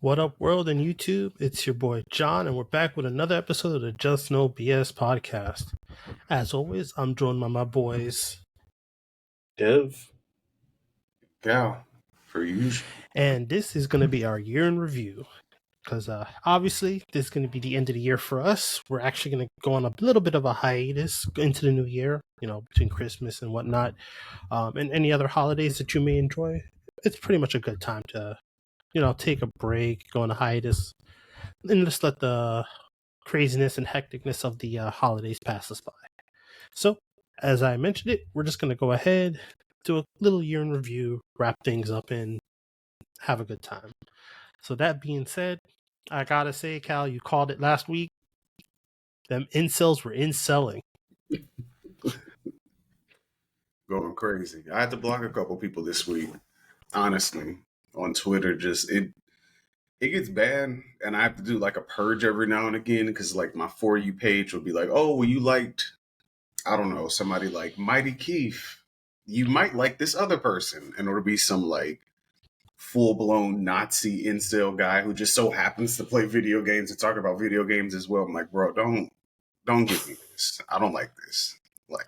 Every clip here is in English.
What up, world and YouTube? It's your boy John, and we're back with another episode of the Just No BS podcast. As always, I'm joined by my boys, Dev. Gal, for usual. and this is going to be our year in review. Because obviously, this is going to be the end of the year for us. We're actually going to go on a little bit of a hiatus into the new year, between Christmas and whatnot, and any other holidays that you may enjoy. It's pretty much a good time to, take a break, go on a hiatus, and just let the craziness and hecticness of the holidays pass us by. So, as I mentioned it, we're just going to go ahead, do a little year in review, wrap things up, and have a good time. So that being said, I gotta say, Cal, you called it last week. Them incels were inselling. Going crazy. I had to block a couple people this week, honestly, on Twitter. It gets bad, and I have to do like a purge every now and again because like my For You page will be like, oh, well, you liked, I don't know, somebody like Mighty Keith. You might like this other person, and it'll be some like full-blown Nazi incel guy who just so happens to play video games and talk about video games as well. I'm like, bro, don't give me this. I don't like this. Like,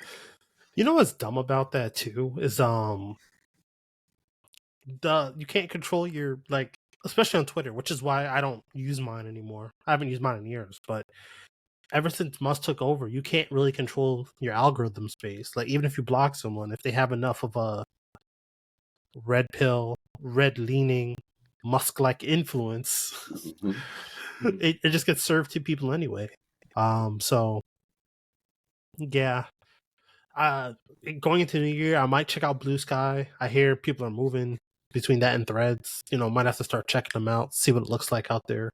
You know what's dumb about that too is you can't control your, like, especially on Twitter, which is why I don't use mine anymore. I haven't used mine in years, but ever since Musk took over, you can't really control your algorithm space. Like, even if you block someone, if they have enough of a red pill, red leaning, Musk like influence, it just gets served to people anyway. So yeah. Going into the new year, I might check out Blue Sky. I hear people are moving between that and Threads. Might have to start checking them out, see what it looks like out there.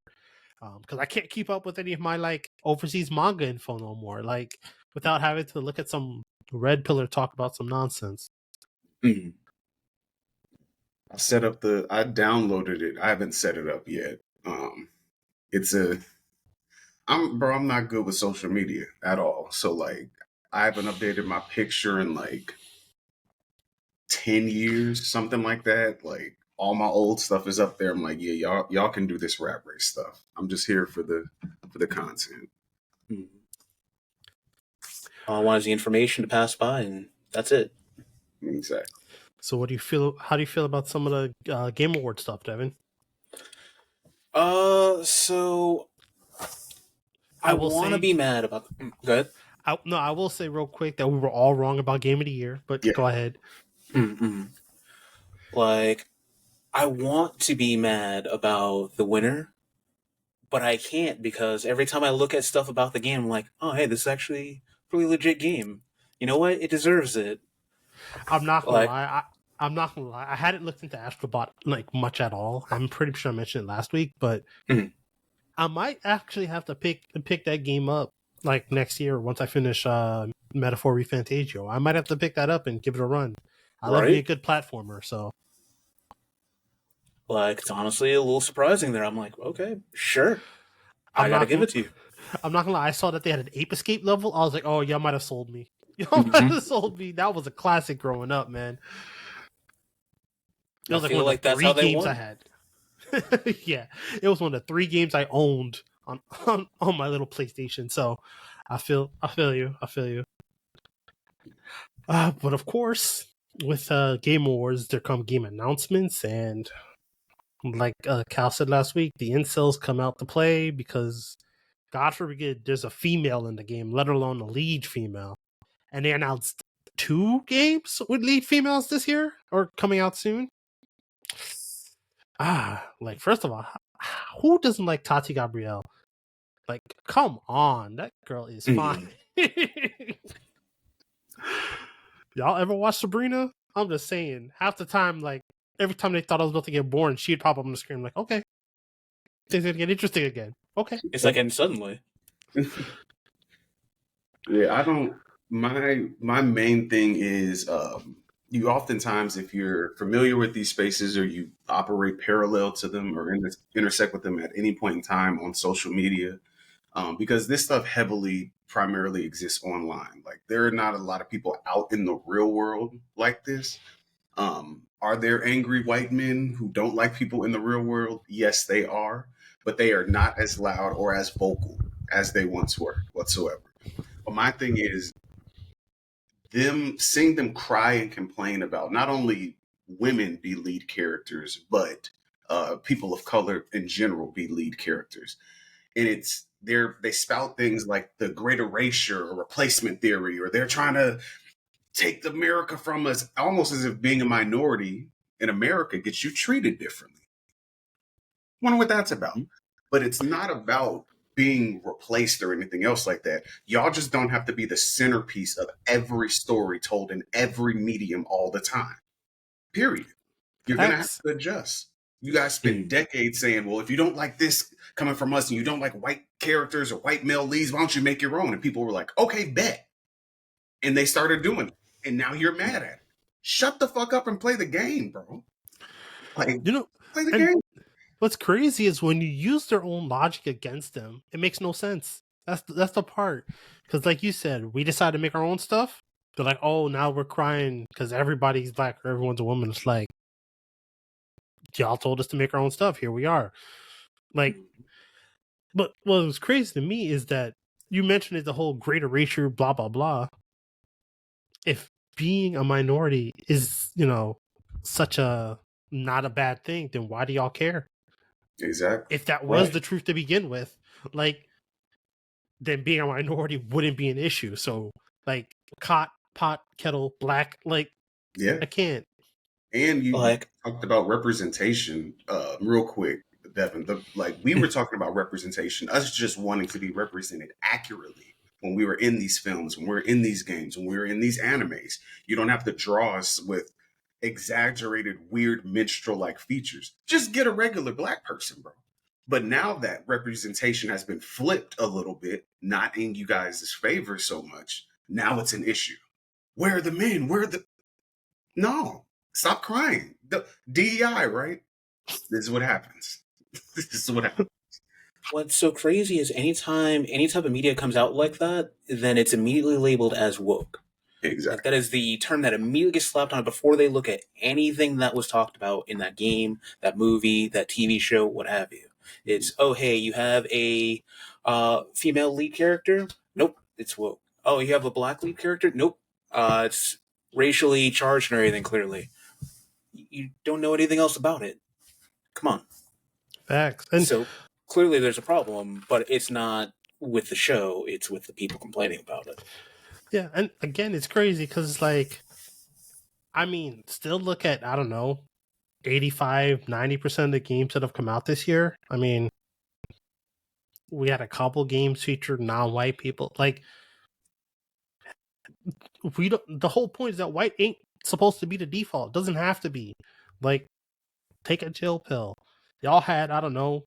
Because I can't keep up with any of my like overseas manga info no more. Like, without having to look at some red pillar talk about some nonsense. I downloaded it. I haven't set it up yet. I'm not good with social media at all. So like, I haven't updated my picture in like 10 years, something like that. Like all my old stuff is up there. I'm like, yeah, y'all can do this rap race stuff. I'm just here for the content. All I want is the information to pass by, and that's it. Exactly. So what do you feel? How do you feel about some of the Game Award stuff, Devin? So I want to be mad about. Go ahead. I will say real quick that we were all wrong about Game of the Year, but Yeah. Go ahead. Like, I want to be mad about the winner, but I can't because every time I look at stuff about the game, I'm like, oh, hey, this is actually a really legit game. You know what? It deserves it. I'm not gonna lie. I'm not gonna lie. I hadn't looked into Astrobot like much at all. I'm pretty sure I mentioned it last week, but I might actually have to pick that game up like next year once I finish Metaphor ReFantagio. I might have to pick that up and give it a run. I love me a good platformer, so like, it's honestly a little surprising there. I'm like, okay, sure. I gotta give it to you. I'm not gonna lie, I saw that they had an Ape Escape level. I was like, oh, y'all might have sold me. Y'all might have sold me. That was a classic growing up, man. It was like one of the 3 games I had. Yeah, it was one of the 3 games I owned on my little PlayStation. So I feel you. But of course, with Game Awards, there come game announcements, and like Cal said last week, the incels come out to play because, God forbid, there's a female in the game, let alone a lead female. And they announced 2 games with lead females this year, or coming out soon. Like, first of all, who doesn't like Tati Gabrielle? Like, come on, that girl is fine. Y'all ever watch Sabrina? I'm just saying, half the time, like, every time they thought I was about to get bored, she'd pop up on the screen, like, okay, things are gonna get interesting again. Okay. It's like, and suddenly. Yeah, my main thing is, you oftentimes, if you're familiar with these spaces or you operate parallel to them or intersect with them at any point in time on social media, because this stuff primarily exists online. Like, there are not a lot of people out in the real world like this. Are there angry white men who don't like people in the real world? Yes, they are, but they are not as loud or as vocal as they once were whatsoever. But my thing is, seeing them cry and complain about not only women be lead characters, but people of color in general be lead characters. And they spout things like the great erasure or replacement theory, or they're trying to take America from us, almost as if being a minority in America gets you treated differently. Wonder what that's about. But it's not about being replaced or anything else like that. Y'all just don't have to be the centerpiece of every story told in every medium all the time. Period. You're going to have Facts. to adjust. You guys spent decades saying, well, if you don't like this coming from us and you don't like white characters or white male leads, why don't you make your own? And people were like, okay, bet. And they started doing it. And now you're mad at it. Shut the fuck up and play the game, bro. Like, You know, play the and game. what's crazy is when you use their own logic against them, it makes no sense. That's the part. Because like you said, we decided to make our own stuff. They're like, oh, now we're crying because everybody's black or everyone's a woman. It's like, y'all told us to make our own stuff. Here we are. Like, but what was crazy to me is that you mentioned it, the whole great erasure, blah, blah, blah. If being a minority is, such a not a bad thing, then why do y'all care? Exactly. If that was the truth to begin with, like, then being a minority wouldn't be an issue. So, like, pot, kettle, black, like, Yeah. I can't. And you talked about representation real quick, Devin. We were talking about representation, us just wanting to be represented accurately when we were in these films, when we were in these games, when we were in these animes. You don't have to draw us with exaggerated, weird minstrel-like features. Just get a regular black person, bro. But now that representation has been flipped a little bit, not in you guys' favor so much, now it's an issue. Where are the men? No. Stop crying. The DEI, right? This is what happens. This is what happens. What's so crazy is any type of media comes out like that, then it's immediately labeled as woke. Exactly. Like, that is the term that immediately gets slapped on it before they look at anything that was talked about in that game, that movie, that TV show, what have you. It's, oh, hey, you have a female lead character? Nope, it's woke. Oh, you have a black lead character? Nope. It's racially charged and everything, clearly. You don't know anything else about it. Come on. Facts. And so clearly there's a problem, but it's not with the show, it's with the people complaining about it. yeah, and again, it's crazy because, like, I mean, still look at, I don't know, 85-90% of the games that have come out this year. I mean, we had a couple games featured non-white people. Like, we don't. The whole point is that white ain't supposed to be the default. It doesn't have to be. Like, take a chill pill. Y'all had, I don't know,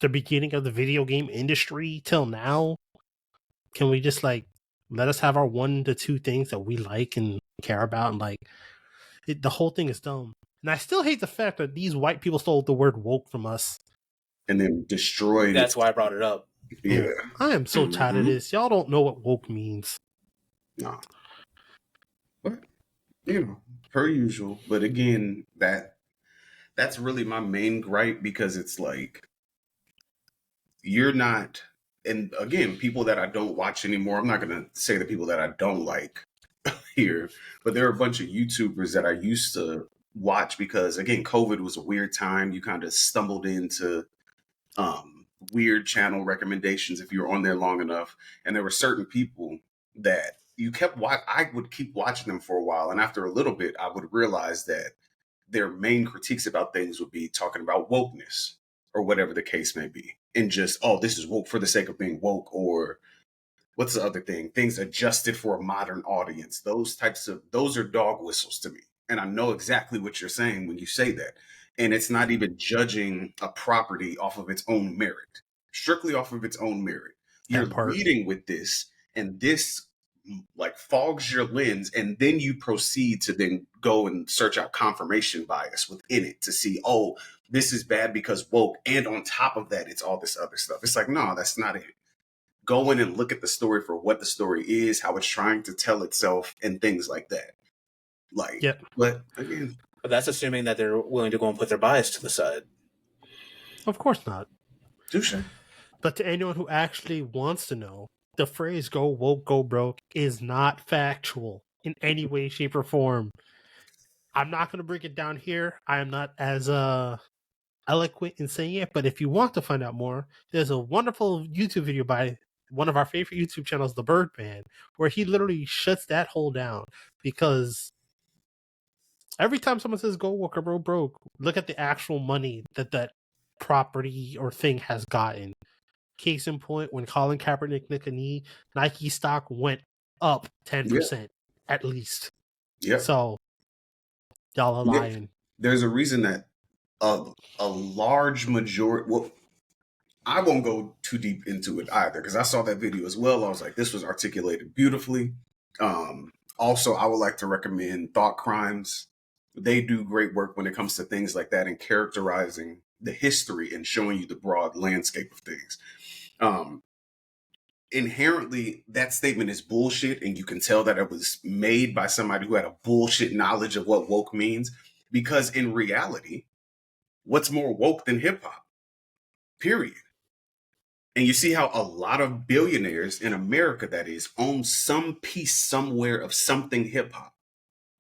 the beginning of the video game industry till now. Can we just, like, let us have our 1 to 2 things that we like and care about? And, like, the whole thing is dumb. And I still hate the fact that these white people stole the word woke from us. And then destroyed. That's why I brought it up. Yeah. I am so tired of this. Y'all don't know what woke means. No. But, per usual. But again, that's really my main gripe, because it's like, you're not, and again, people that I don't watch anymore, I'm not going to say the people that I don't like here, but there are a bunch of YouTubers that I used to watch because, again, COVID was a weird time. You kind of stumbled into weird channel recommendations if you were on there long enough. And there were certain people that I would keep watching them for a while. And after a little bit, I would realize that their main critiques about things would be talking about wokeness or whatever the case may be. And just, oh, this is woke for the sake of being woke, or what's the other thing? Things adjusted for a modern audience. Those are dog whistles to me. And I know exactly what you're saying when you say that. And it's not even judging a property off of its own merit, strictly off of its own merit. You're leading with this, and this like fogs your lens, and then you proceed to then go and search out confirmation bias within it to see, oh, this is bad because woke, and on top of that, it's all this other stuff. It's like, no, that's not it. Go in and look at the story for what the story is, how it's trying to tell itself, and things like that. Like, Yep. but again, But that's assuming that they're willing to go and put their bias to the side. Of course not. touche. But to anyone who actually wants to know, the phrase "go woke, go broke" is not factual in any way, shape, or form. I'm not going to break it down here. I am not as eloquent in saying it, but if you want to find out more, there's a wonderful YouTube video by one of our favorite YouTube channels, The Birdman, where he literally shuts that hole down, because every time someone says "go woke or go broke," look at the actual money that that property or thing has gotten. Case in point, when Colin Kaepernick nicked a knee, Nike stock went up 10% at least. Yep. So y'all are lying. There's a reason that a large majority. Well, I won't go too deep into it either, because I saw that video as well. I was like, this was articulated beautifully. Also, I would like to recommend Thought Crimes. They do great work when it comes to things like that and characterizing the history and showing you the broad landscape of things. Inherently, that statement is bullshit, and you can tell that it was made by somebody who had a bullshit knowledge of what woke means, because in reality, what's more woke than hip hop? Period. And you see how a lot of billionaires in America, that is, own some piece somewhere of something hip hop.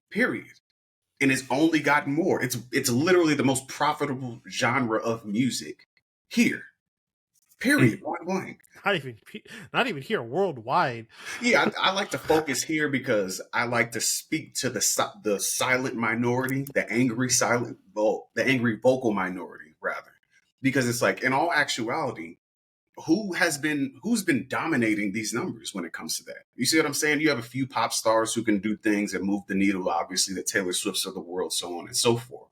Period. And it's only gotten more. It's literally the most profitable genre of music here. Period. Point blank. Not even here, worldwide. Yeah, I like to focus here because I like to speak to the silent minority, the angry angry vocal minority, rather, because it's like, in all actuality, who's been dominating these numbers when it comes to that? You see what I'm saying? You have a few pop stars who can do things and move the needle, obviously, the Taylor Swifts of the world, so on and so forth.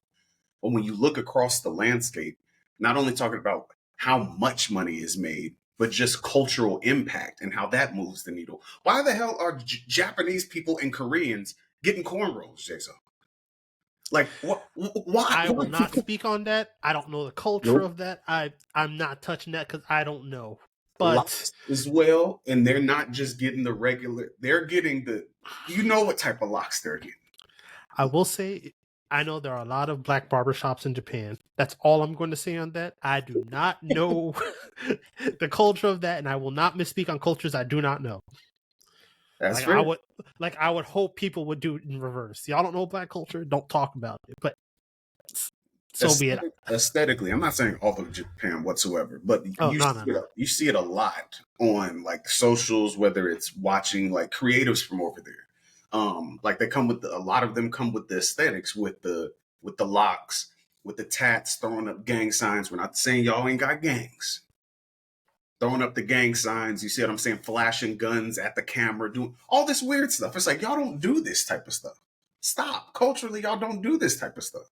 But when you look across the landscape, not only talking about how much money is made, but just cultural impact and how that moves the needle. Why the hell are Japanese people and Koreans getting cornrows, Jason? Like, what? Why? I will not speak on that. I don't know the culture of that. I'm not touching that because I don't know. But locks as well, and they're not just getting the regular. They're getting the. You know what type of locks they're getting. I will say, I know there are a lot of black barbershops in Japan. That's all I'm going to say on that. I do not know the culture of that, and I will not misspeak on cultures I do not know. That's like fair. I would hope people would do it in reverse. Y'all don't know black culture, don't talk about it. But so be it. Aesthetically, I'm not saying all of Japan whatsoever, but you see it a lot on like socials, whether it's watching like creatives from over there. Like they come with a lot of them come with the aesthetics, with the locks, with the tats, throwing up gang signs. We're not saying y'all ain't got gangs. Throwing up the gang signs, you see what I'm saying? Flashing guns at the camera, doing all this weird stuff. It's like, y'all don't do this type of stuff. Stop. Culturally, y'all don't do this type of stuff.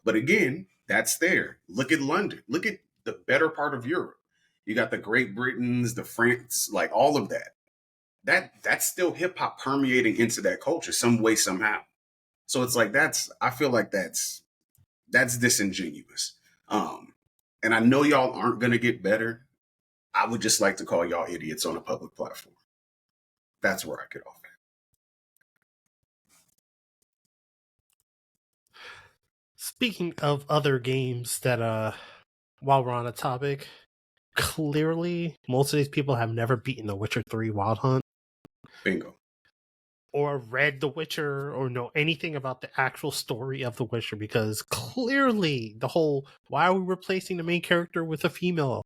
But again, that's there. Look at London. Look at the better part of Europe. You got the Great Britons, the France, like all of that. That's still hip hop permeating into that culture some way, somehow. So it's like I feel like that's disingenuous. And I know y'all aren't gonna get better. I would just like to call y'all idiots on a public platform. That's where I get off at. Speaking of other games that while we're on the topic, clearly most of these people have never beaten The Witcher 3 Wild Hunt. Bingo. Or read The Witcher or know anything about the actual story of The Witcher, because clearly the whole why are we replacing the main character with a female?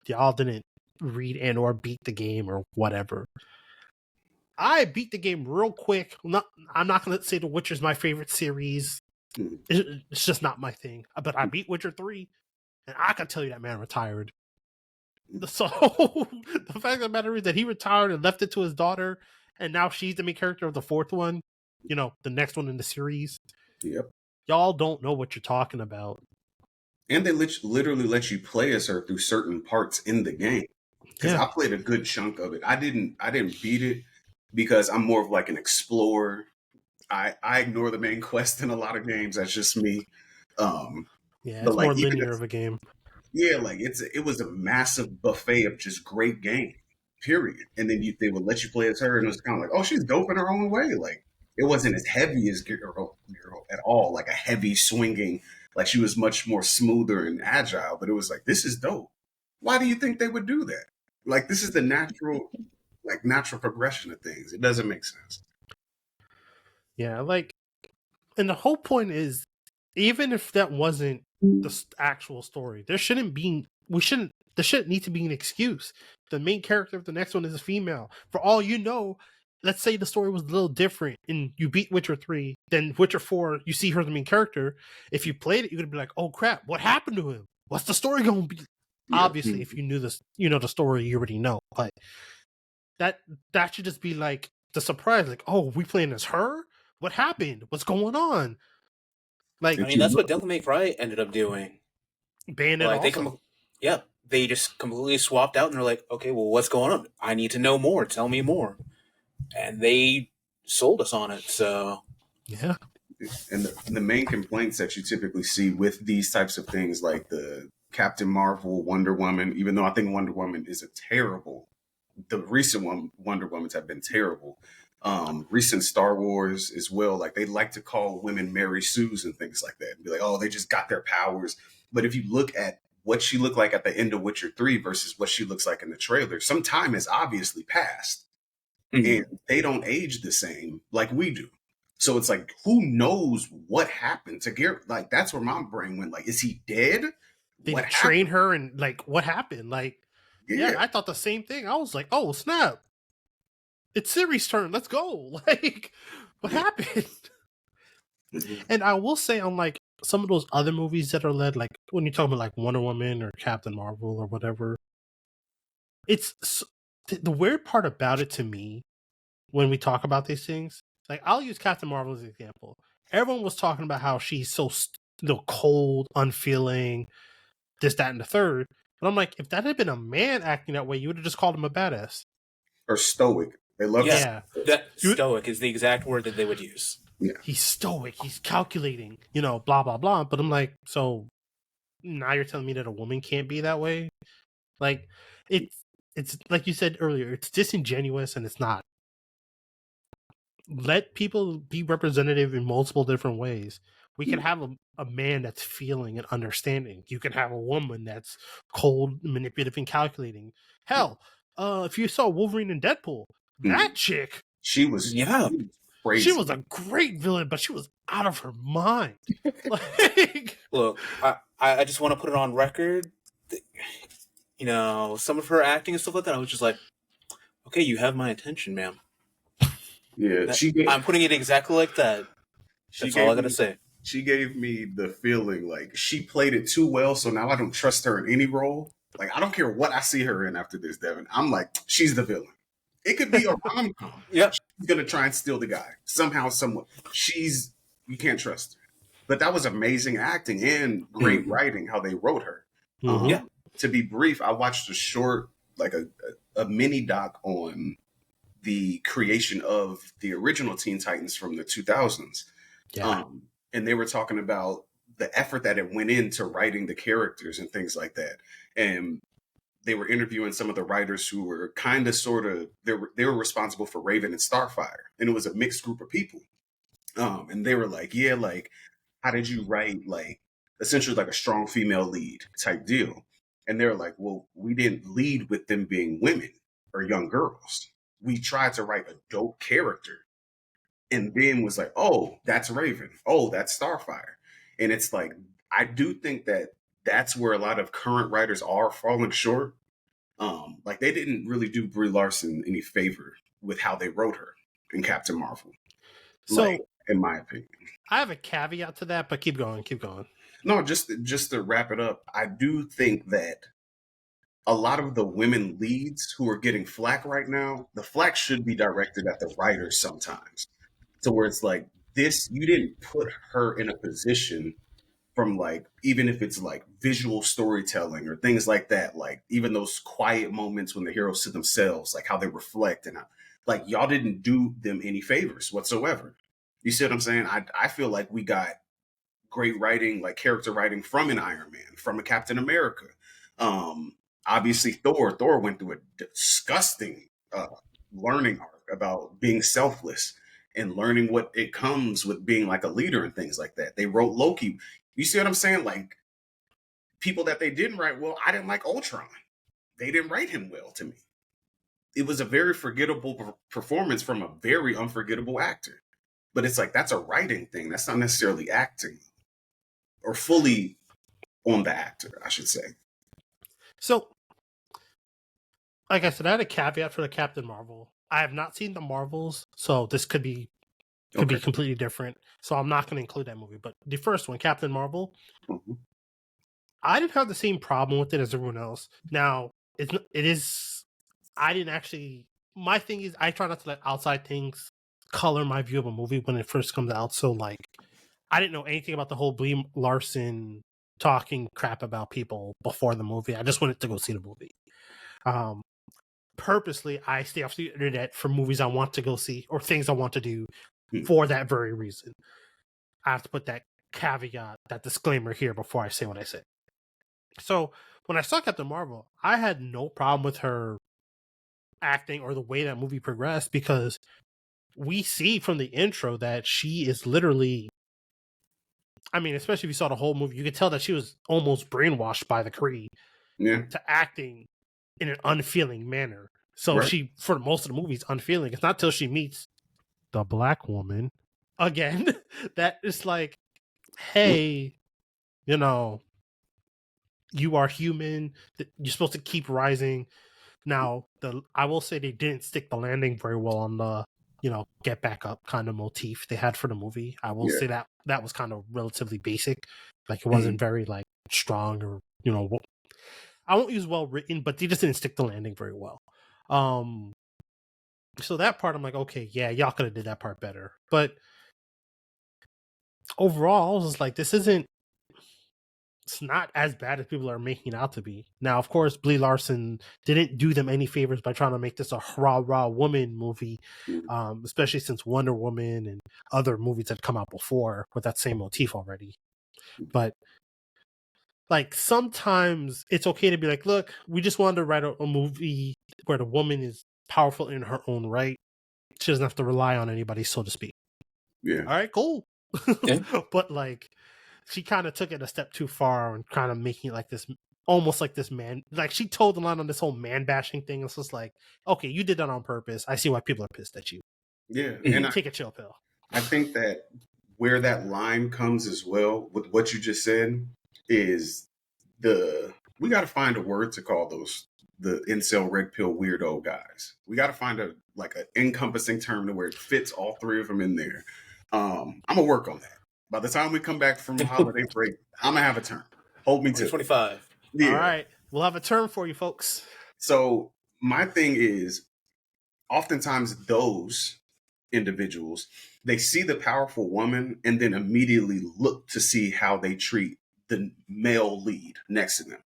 Y'all didn't read and or beat the game or whatever. I beat the game real quick. I'm not going to say The Witcher's my favorite series. It's just not my thing. But I beat Witcher 3, and I can tell you that man retired. So the fact of the matter is that he retired and left it to his daughter, and now she's the main character of the fourth one. You know, the next one in the series. Yep. Y'all don't know what you're talking about. And they literally let you play as her through certain parts in the game. Because I played a good chunk of it. I didn't beat it because I'm more of like an explorer. I ignore the main quest in a lot of games. That's just me. It's more linear of a game. Yeah, like it was a massive buffet of just great game. Period. And then they would let you play as her, and it was kind of like, oh, she's dope in her own way. Like, It wasn't as heavy as Girl at all, like a heavy swinging. Like she was much more smoother and agile. But it was like, this is dope. Why do you think they would do that? Like this is the natural progression of things. It doesn't make sense. Yeah, like, and the whole point is, even if that wasn't the actual story, there shouldn't need to be an excuse. The main character of the next one is a female. For all you know, let's say the story was a little different and you beat Witcher 3, then Witcher 4, you see her the main character. If you played it, you're going to be like, oh crap, what happened to him? What's the story going to be? Yeah. Obviously, if you knew this, the story, you already know. But that should just be like the surprise, like, oh, we playing as her? What happened? What's going on? Like, I mean, that's what Devil May Cry ended up doing. Bayonetta Like also. they just completely swapped out, and they're like, okay, well, what's going on? I need to know more. Tell me more. And they sold us on it. So Yeah. And the main complaints that you typically see with these types of things, like the Captain Marvel, Wonder Woman, even though I think Wonder Woman is the recent Wonder Womans have been terrible. Recent Star Wars as well, like they like to call women Mary Sues and things like that, and be like, oh, they just got their powers. But if you look at what she looked like at the end of Witcher 3 versus what she looks like in the trailer, some time has obviously passed, and they don't age the same like we do. So it's like, who knows what happened to Garrett? Like, that's where my brain went. Like, is he dead? Did What he train happened? her, and like what happened? Like, yeah, I thought the same thing. I was like, oh snap, it's Siri's turn. Let's go. Like, what happened? And I will say, on like some of those other movies that are led, like when you talk about like Wonder Woman or Captain Marvel or whatever, it's the weird part about it to me when we talk about these things. Like, I'll use Captain Marvel as an example. Everyone was talking about how she's so cold, unfeeling, this, that, and the third. But I'm like, if that had been a man acting that way, you would have just called him a badass. Or stoic. They love that stoic is the exact word that they would use. Yeah. He's stoic. He's calculating. Blah blah blah. But I'm like, so now you're telling me that a woman can't be that way? Like, it's like you said earlier. It's disingenuous, and it's not. Let people be representative in multiple different ways. We can have a man that's feeling and understanding. You can have a woman that's cold, manipulative, and calculating. Hell, if you saw Wolverine and Deadpool, that chick, she was crazy. She was a great villain, but she was out of her mind. Like, look, I just want to put it on record. Some of her acting and stuff like that, I was just like, okay, you have my attention, ma'am. Yeah, I'm putting it exactly like that. That's all I gotta say. She gave me the feeling like she played it too well, so now I don't trust her in any role. Like, I don't care what I see her in after this, Devin. I'm like, she's the villain. It could be a rom-com. Yep. She's gonna try and steal the guy somehow, somewhat. You can't trust her. But that was amazing acting and great writing. How they wrote her. To be brief, I watched a short, like a mini doc on the creation of the original Teen Titans from the 2000s. And they were talking about the effort that it went into writing the characters and things like that. And they were interviewing some of the writers who were kind of they were responsible for Raven and Starfire. And it was a mixed group of people. And they were like, yeah, like, how did you write, like, essentially like a strong female lead type deal? And they're like, well, we didn't lead with them being women or young girls. We tried to write a dope character, and then was like, oh, that's Raven. Oh, that's Starfire. And it's like, I do think that that's where a lot of current writers are falling short. Like, they didn't really do Brie Larson any favor with how they wrote her in Captain Marvel. So, like, in my opinion, I have a caveat to that, but keep going. No, just to wrap it up, I do think that a lot of the women leads who are getting flack right now, the flack should be directed at the writers sometimes. So where it's like, this, you didn't put her in a position from, like, even if it's like visual storytelling or things like that, like even those quiet moments when the heroes to themselves, like how they reflect, and like, y'all didn't do them any favors whatsoever. You see what I'm saying? I feel like we got great writing, like character writing from an Iron Man, from a Captain America. Obviously Thor went through a disgusting learning arc about being selfless. and learning what it comes with being like a leader and things like that. They wrote Loki. You see what I'm saying? Like, people that they didn't write well, I didn't like Ultron. They didn't write him well to me. It was a very forgettable performance from a very unforgettable actor. But it's like, that's a writing thing. That's not necessarily acting, or fully on the actor, I should say. So, like I said, I had a caveat for the Captain Marvel. I have not seen the Marvels, so this could be completely different. So I'm not going to include that movie. But the first one, Captain Marvel, I didn't have the same problem with it as everyone else. Now, it is. I didn't actually. My thing is, I try not to let outside things color my view of a movie when it first comes out. So, like, I didn't know anything about the whole Brie Larson talking crap about people before the movie. I just wanted to go see the movie. Purposely, I stay off the internet for movies I want to go see or things I want to do for that very reason. I have to put that caveat, that disclaimer here before I say what I say. So when I saw Captain Marvel, I had no problem with her acting or the way that movie progressed, because we see from the intro that she is literally, I mean, especially if you saw the whole movie, you could tell that she was almost brainwashed by the Kree to acting in an unfeeling manner. So she, for most of the movie, is unfeeling. It's not till she meets the black woman again that it's like, hey, you know, you are human. You're supposed to keep rising. Now, I will say they didn't stick the landing very well on the, get back up kind of motif they had for the movie. I will say that was kind of relatively basic. Like, it wasn't very, like, strong or, I won't use well written, but they just didn't stick the landing very well. So that part, I'm like, okay, yeah, y'all could have did that part better. But overall, I was just like, it's not as bad as people are making it out to be. Now, of course, Brie Larson didn't do them any favors by trying to make this a rah-rah woman movie, especially since Wonder Woman and other movies had come out before with that same motif already. But, like, sometimes it's okay to be like, look, we just wanted to write a movie where the woman is powerful in her own right. She doesn't have to rely on anybody, so to speak. Yeah. All right, cool. Yeah. But, like, she kind of took it a step too far and kind of making it like this, almost like this man, like, she told the line on this whole man bashing thing. It's just like, okay, you did that on purpose. I see why people are pissed at you. Yeah. And take a chill pill. I think that where that line comes as well with what you just said is we got to find a word to call the incel red pill weirdo guys. We got to find an encompassing term to where it fits all three of them in there. I'm gonna work on that. By the time we come back from holiday break, I'm gonna have a term. Hold me to 25. Yeah. All right, we'll have a term for you folks. So my thing is, oftentimes those individuals, they see the powerful woman and then immediately look to see how they treat the male lead next to them.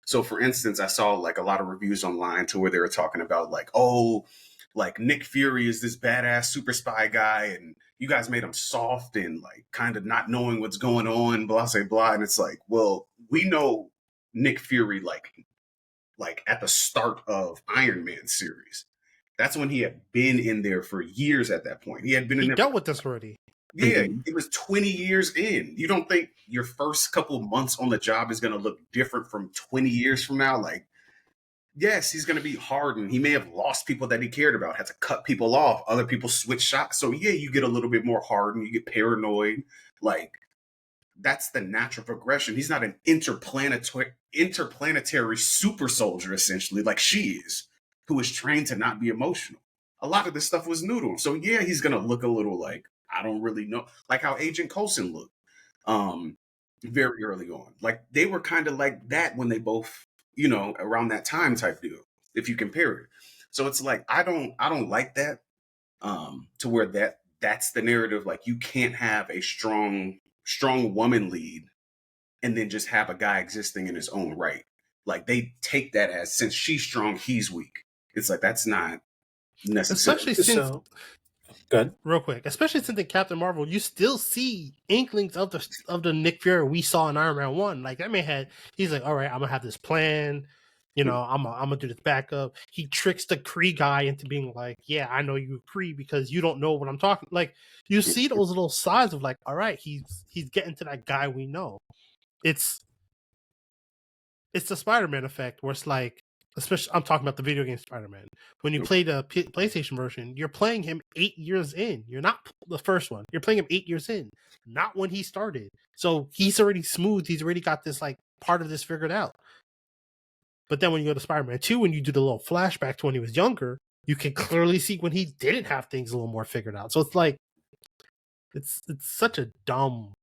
So for instance, I saw like a lot of reviews online to where they were talking about like, oh, like Nick Fury is this badass super spy guy and you guys made him soft and like kind of not knowing what's going on, blah, blah, blah. And it's like, well, we know Nick Fury like at the start of Iron Man series. That's when he had been in there for years at that point. He had been in there. He dealt with this already. Yeah, it was 20 years in. You don't think your first couple of months on the job is going to look different from 20 years from now? Like, yes, he's going to be hardened. He may have lost people that he cared about, had to cut people off. Other people switch shots. So, yeah, you get a little bit more hardened. You get paranoid. Like, that's the natural progression. He's not an interplanetary super soldier, essentially, like she is, who is trained to not be emotional. A lot of this stuff was new to him. So, yeah, he's going to look a little like, I don't really know, like how Agent Coulson looked very early on. Like they were kind of like that when they both, around that time type deal, if you compare it. So it's like, I don't like that to where that's the narrative. Like you can't have a strong woman lead and then just have a guy existing in his own right. Like they take that as since she's strong, he's weak. It's like, that's not necessary. Especially since... Good. Real quick, especially since in Captain Marvel, you still see inklings of the Nick Fury we saw in Iron Man 1. Like that man he's like, all right, I'm gonna have this plan. You know, I'm gonna do this backup. He tricks the Kree guy into being like, "Yeah, I know you Kree because you don't know what I'm talking." Like, you see those little sides of like, all right, he's getting to that guy we know. It's the Spider-Man effect where it's like, especially I'm talking about the video game Spider-Man. When you play the PlayStation version, you're playing him 8 years in. You're not the first one. You're playing him 8 years in, not when he started. So he's already smooth. He's already got this like part of this figured out. But then when you go to Spider-Man 2, when you do the little flashback to when he was younger, you can clearly see when he didn't have things a little more figured out. So it's like, it's such a dumb,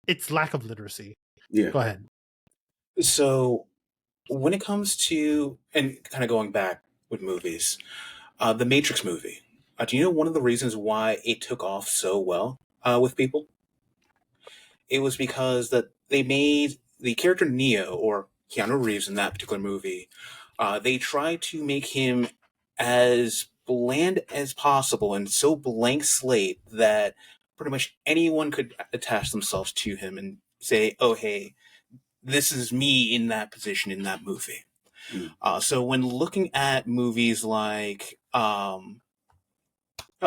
it's lack of literacy. Yeah. Go ahead. So when it comes to, and kind of going back with movies, the Matrix movie, do you know one of the reasons why it took off so well with people? It was because that they made the character Neo, or Keanu Reeves in that particular movie, they tried to make him as bland as possible and so blank slate that pretty much anyone could attach themselves to him and say, oh, hey, this is me in that position in that movie. So when looking at movies like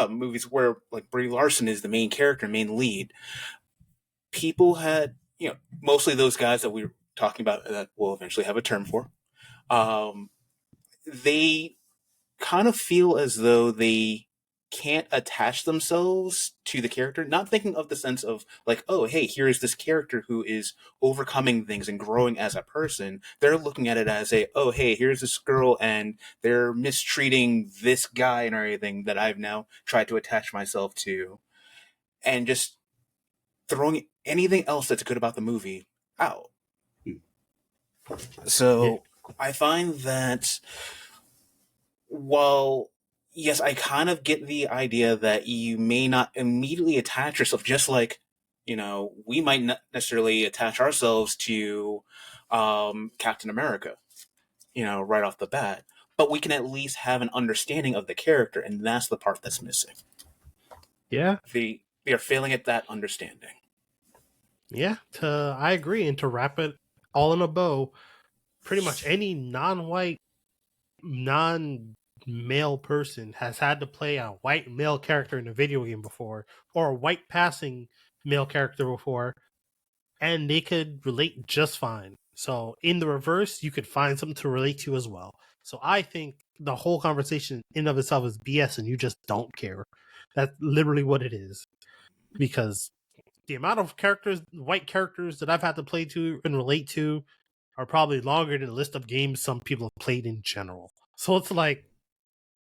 movies where like Brie Larson is the main character, main lead, people had, mostly those guys that we were talking about that we'll eventually have a term for. They kind of feel as though they can't attach themselves to the character, not thinking of the sense of like, oh, hey, here is this character who is overcoming things and growing as a person. They're looking at it as a, oh, hey, here's this girl and they're mistreating this guy and everything that I've now tried to attach myself to, and just throwing anything else that's good about the movie out. So I find that while, yes, I kind of get the idea that you may not immediately attach yourself, just like, we might not necessarily attach ourselves to Captain America, right off the bat, but we can at least have an understanding of the character, and that's the part that's missing. Yeah. They are failing at that understanding. Yeah, I agree. And to wrap it all in a bow, pretty much any non-white, non-male person has had to play a white male character in a video game before, or a white passing male character before, and they could relate just fine. So in the reverse, you could find something to relate to as well. So I think the whole conversation in of itself is BS, and you just don't care. That's literally what it is. Because the amount of characters, white characters that I've had to play to and relate to are probably longer than the list of games some people have played in general. So it's like,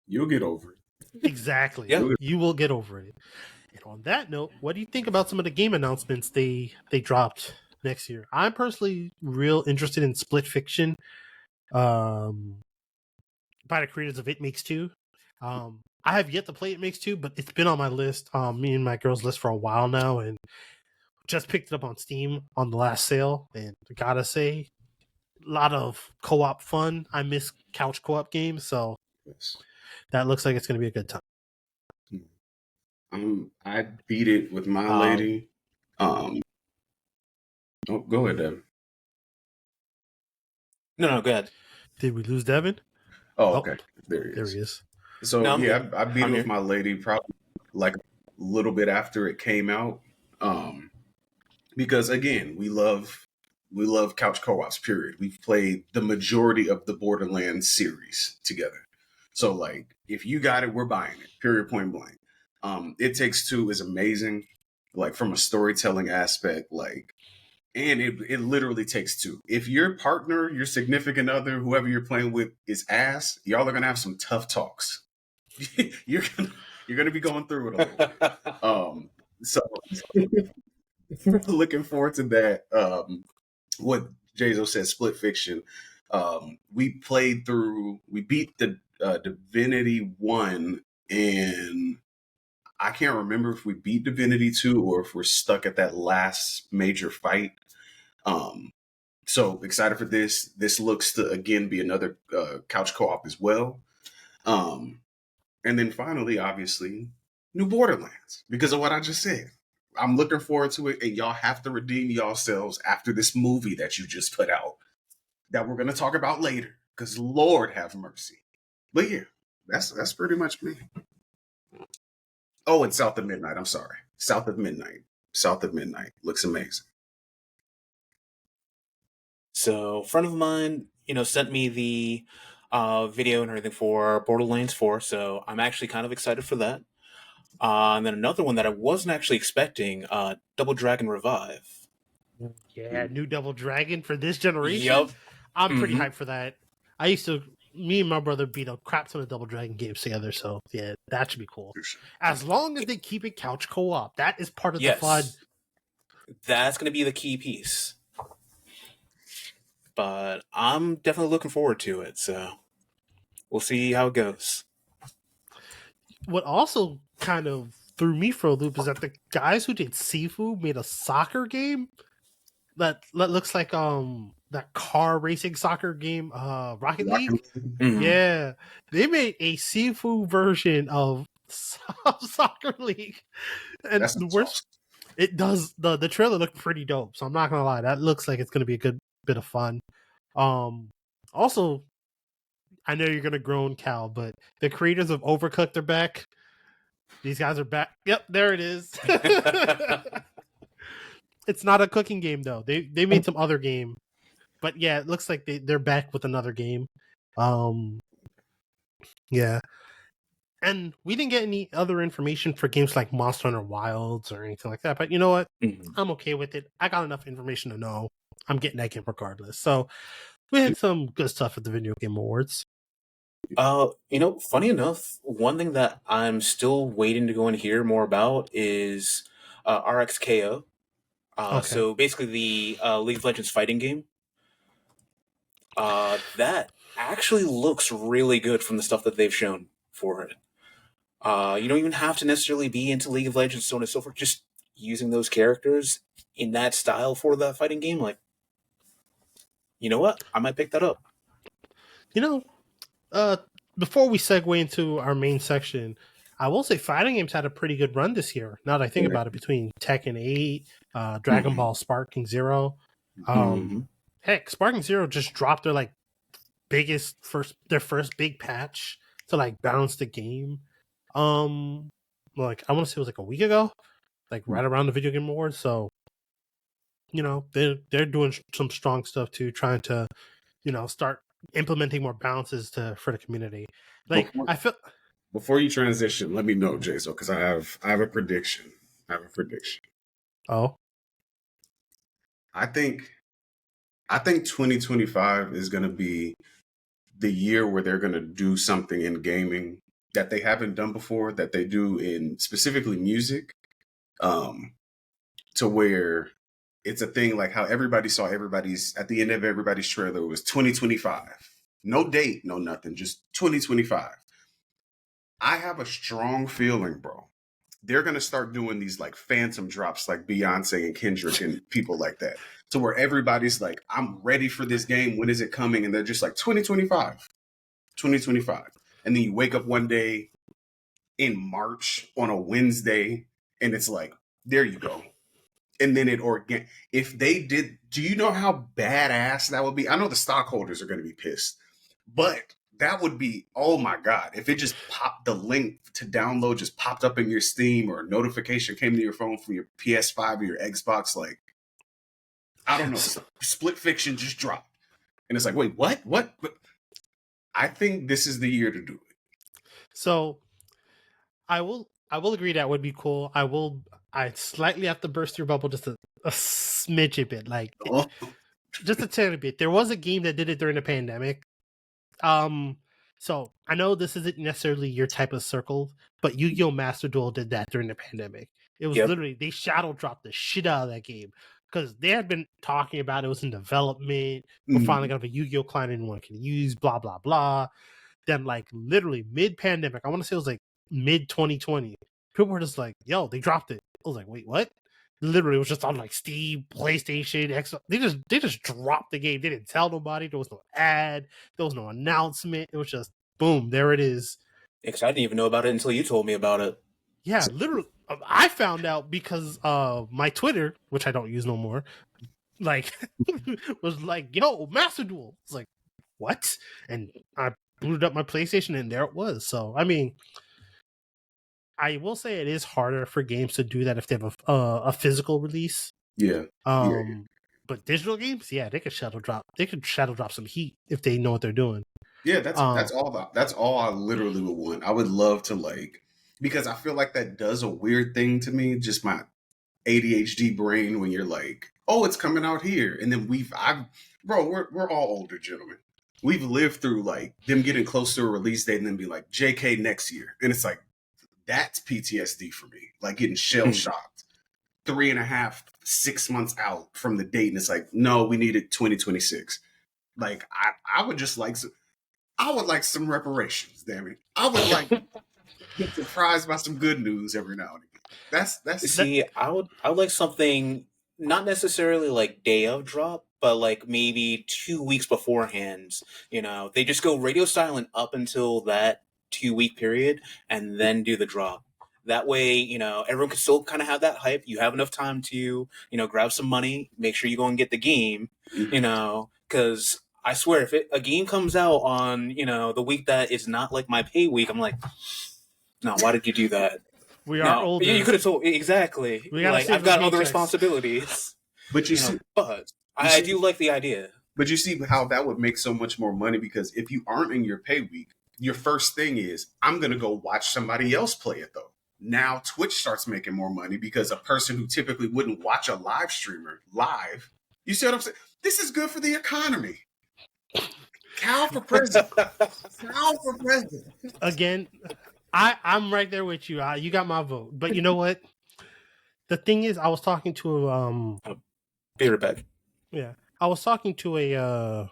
you'll get over it. Exactly. Yeah. You will get over it. And on that note, what do you think about some of the game announcements they dropped next year? I'm personally real interested in Split Fiction, by the creators of It Makes Two. I have yet to play It Makes Two, but it's been on my list, me and my girl's list for a while now, and just picked it up on Steam on the last sale, and I gotta say, a lot of co-op fun. I miss couch co-op games, so that looks like it's going to be a good time. I beat it with my lady. Oh, go ahead, Devin. No, go ahead. Did we lose Devin? Oh, okay. There he is. There he is. So no, I beat it with my lady probably like a little bit after it came out. Because again, we love couch co-ops, period. We've played the majority of the Borderlands series together. So like if you got it, we're buying it, period, point blank. It Takes Two is amazing, like from a storytelling aspect, like, and it literally takes two. If your partner, your significant other, whoever you're playing with is ass, y'all are gonna have some tough talks. you're gonna be going through it a little bit. So looking forward to that. What Jazo said, Split Fiction. We beat the Divinity 1, and I can't remember if we beat Divinity 2 or if we're stuck at that last major fight. So excited for this. This looks to, again, be another couch co-op as well. And then finally, obviously, new Borderlands, because of what I just said. I'm looking forward to it, and y'all have to redeem yourselves after this movie that you just put out that we're going to talk about later. Because Lord have mercy. But yeah, that's pretty much me. Oh, and South of Midnight. I'm sorry. South of Midnight. South of Midnight looks amazing. So, a friend of mine, sent me the video and everything for Borderlands 4, so I'm actually kind of excited for that. And then another one that I wasn't actually expecting, Double Dragon Revive. Yeah, new Double Dragon for this generation. Yep. I'm pretty Mm-hmm. hyped for that. Me and my brother beat a crap ton of Double Dragon games together, so yeah, that should be cool. As long as they keep it couch co-op, that is part of the fun. Yes. That's going to be the key piece. But I'm definitely looking forward to it, so we'll see how it goes. What also kind of threw me for a loop is that the guys who did Sifu made a soccer game that looks like that car racing soccer game, Rocket League. Mm-hmm. Yeah, they made a Sifu version of Soccer League, and That's the worst, it does the trailer looked pretty dope. So I'm not gonna lie, that looks like it's gonna be a good bit of fun. Also, I know you're gonna groan, Cal, but the creators of Overcooked are back. These guys are back. Yep, there it is. It's not a cooking game though. They made some other game, but yeah, it looks like they're back with another game. Yeah. And we didn't get any other information for games like Monster Hunter Wilds or anything like that. But you know what? Mm-hmm. I'm okay with it. I got enough information to know I'm getting that game regardless. So we had some good stuff at the Video Game Awards. Funny enough, one thing that I'm still waiting to go and hear more about is RXKO. Okay. So basically the League of Legends fighting game. That actually looks really good from the stuff that they've shown for it. You don't even have to necessarily be into League of Legends, so on and so forth. Just using those characters in that style for that fighting game, like, you know what? I might pick that up. Before we segue into our main section, I will say fighting games had a pretty good run this year. Now that I think about it, between Tekken 8, Dragon Ball Sparking Zero. Heck, Sparking Zero just dropped their first big patch to balance the game. I want to say it was a week ago, right around the Video Game Awards. So, they're doing some strong stuff too, trying to, start implementing more balances for the community. Before you transition, let me know, Jason, because I have a prediction. Oh, I think 2025 is going to be the year where they're going to do something in gaming that they haven't done before, that they do in specifically music, to where it's a thing like how everybody saw at the end of everybody's trailer was 2025. No date, no nothing, just 2025. I have a strong feeling, bro. They're going to start doing these phantom drops like Beyonce and Kendrick and people like that, to where everybody's like, I'm ready for this game. When is it coming? And they're just like 2025. And then you wake up one day in March on a Wednesday and it's like, there you go. And then if they did, do you know how badass that would be? I know the stockholders are going to be pissed, but that would be, oh my God, if it just popped, the link to download just popped up in your Steam, or a notification came to your phone from your PS5 or your Xbox, I don't know, Split Fiction just dropped. And it's like, wait, what? I think this is the year to do it. So I will agree that would be cool. I slightly have to burst your bubble just a smidge a bit, just a tiny bit. There was a game that did it during the pandemic. So I know this isn't necessarily your type of circle, but Yu-Gi-Oh! Master Duel did that during the pandemic. It was literally, they shadow dropped the shit out of that game because they had been talking about it was in development. We're finally gonna have a Yu-Gi-Oh! Client anyone can use, blah blah blah. Then literally mid-pandemic, I want to say it was mid 2020. People were just like, "Yo, they dropped it." I was like, "Wait, what?" Literally, it was just on Steam, PlayStation, Xbox. They just dropped the game. They didn't tell nobody. There was no ad. There was no announcement. It was just boom, there it is. Because I didn't even know about it until you told me about it. Yeah, literally, I found out because my Twitter, which I don't use no more, was like, "Yo, Master Duel." It's like, what? And I booted up my PlayStation, and there it was. So, I mean, I will say it is harder for games to do that if they have a physical release. Yeah. Yeah. But digital games, yeah, they could shadow drop. They could shadow drop some heat if they know what they're doing. Yeah, that's all I literally would want. I would love to like, because I feel like that does a weird thing to me, just my ADHD brain, when you're like, oh, it's coming out here. And then we're all older gentlemen. We've lived through like them getting close to a release date and then be like JK next year. And it's like, that's PTSD for me. Like getting shell shocked 3.5, 6 months out from the date. And it's like, no, we need it 2026. Like I would just like I would like some reparations, damn it. I would like get surprised by some good news every now and again. That's See, I would like something not necessarily like day of drop, but like maybe 2 weeks beforehand. They just go radio silent up until that 2 week period, and then do the drop. That way, everyone can still kind of have that hype. You have enough time to, grab some money, make sure you go and get the game, because I swear, if a game comes out on, the week that is not like my pay week, I'm like, no, why did you do that? We are older. You could have told exactly. Like I've got other responsibilities. But you see, but I do like the idea. But you see how that would make so much more money, because if you aren't in your pay week, your first thing is, I'm going to go watch somebody else play it though. Now Twitch starts making more money because a person who typically wouldn't watch a live streamer live, you see what I'm saying? This is good for the economy. Cal for president. Cal for president. Again, I'm right there with you. You got my vote. But you know what? The thing is, I was talking to be right back. Yeah, I was talking to a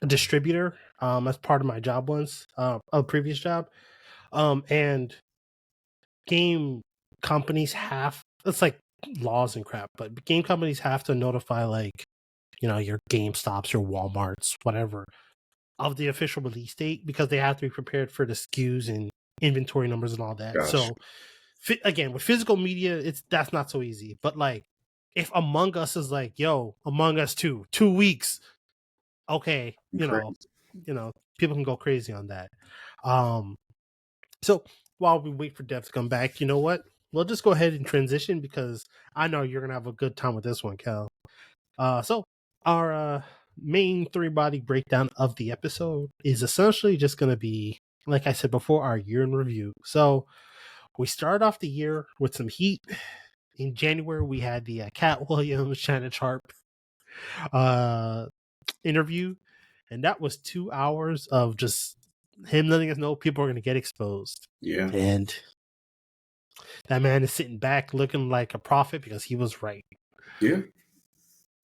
distributor as part of my job once, a previous job, and game companies have, it's like laws and crap, but game companies have to notify like your GameStops, your Walmarts, whatever, of the official release date, because they have to be prepared for the SKUs and inventory numbers and all that. Gosh. So again, with physical media, that's not so easy. But like, if Among Us is like, yo, Among Us 2 weeks, okay, people can go crazy on that. So while we wait for Dev to come back, you know what? We'll just go ahead and transition, because I know you're gonna have a good time with this one, Cal. So our main 3-body breakdown of the episode is essentially just gonna be, like I said before, our year in review. So we started off the year with some heat. In January, we had the Cat Williams, Shannon Sharp interview, and that was 2 hours of just him letting us know people are going to get exposed. Yeah. And that man is sitting back looking like a prophet, because he was right. Yeah.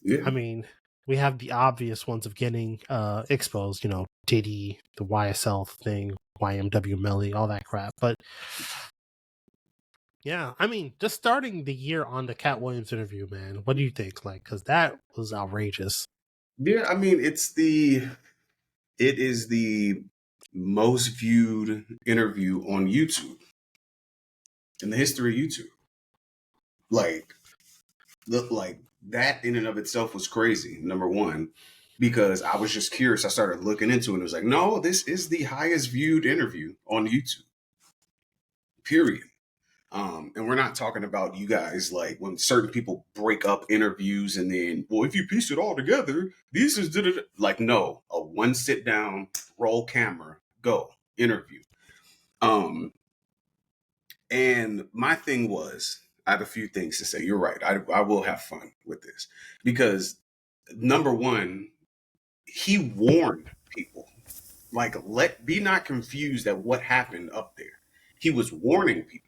Yeah. I mean, we have the obvious ones of getting exposed, Diddy, the YSL thing, YMW Melly, all that crap. But yeah, I mean, just starting the year on the Cat Williams interview, man, what do you think? Like, because that was outrageous. Yeah, I mean, it is the most viewed interview on YouTube in the history of YouTube. Like that in and of itself was crazy. Number one, because I was just curious. I started looking into it. And it was like, no, this is the highest viewed interview on YouTube. Period. And we're not talking about you guys like when certain people break up interviews and then, well, if you piece it all together, this is like, no, a one sit down, roll camera, go interview. And my thing was, I have a few things to say. You're right. I will have fun with this, because number one, he warned people, like, be not confused at what happened up there. He was warning people.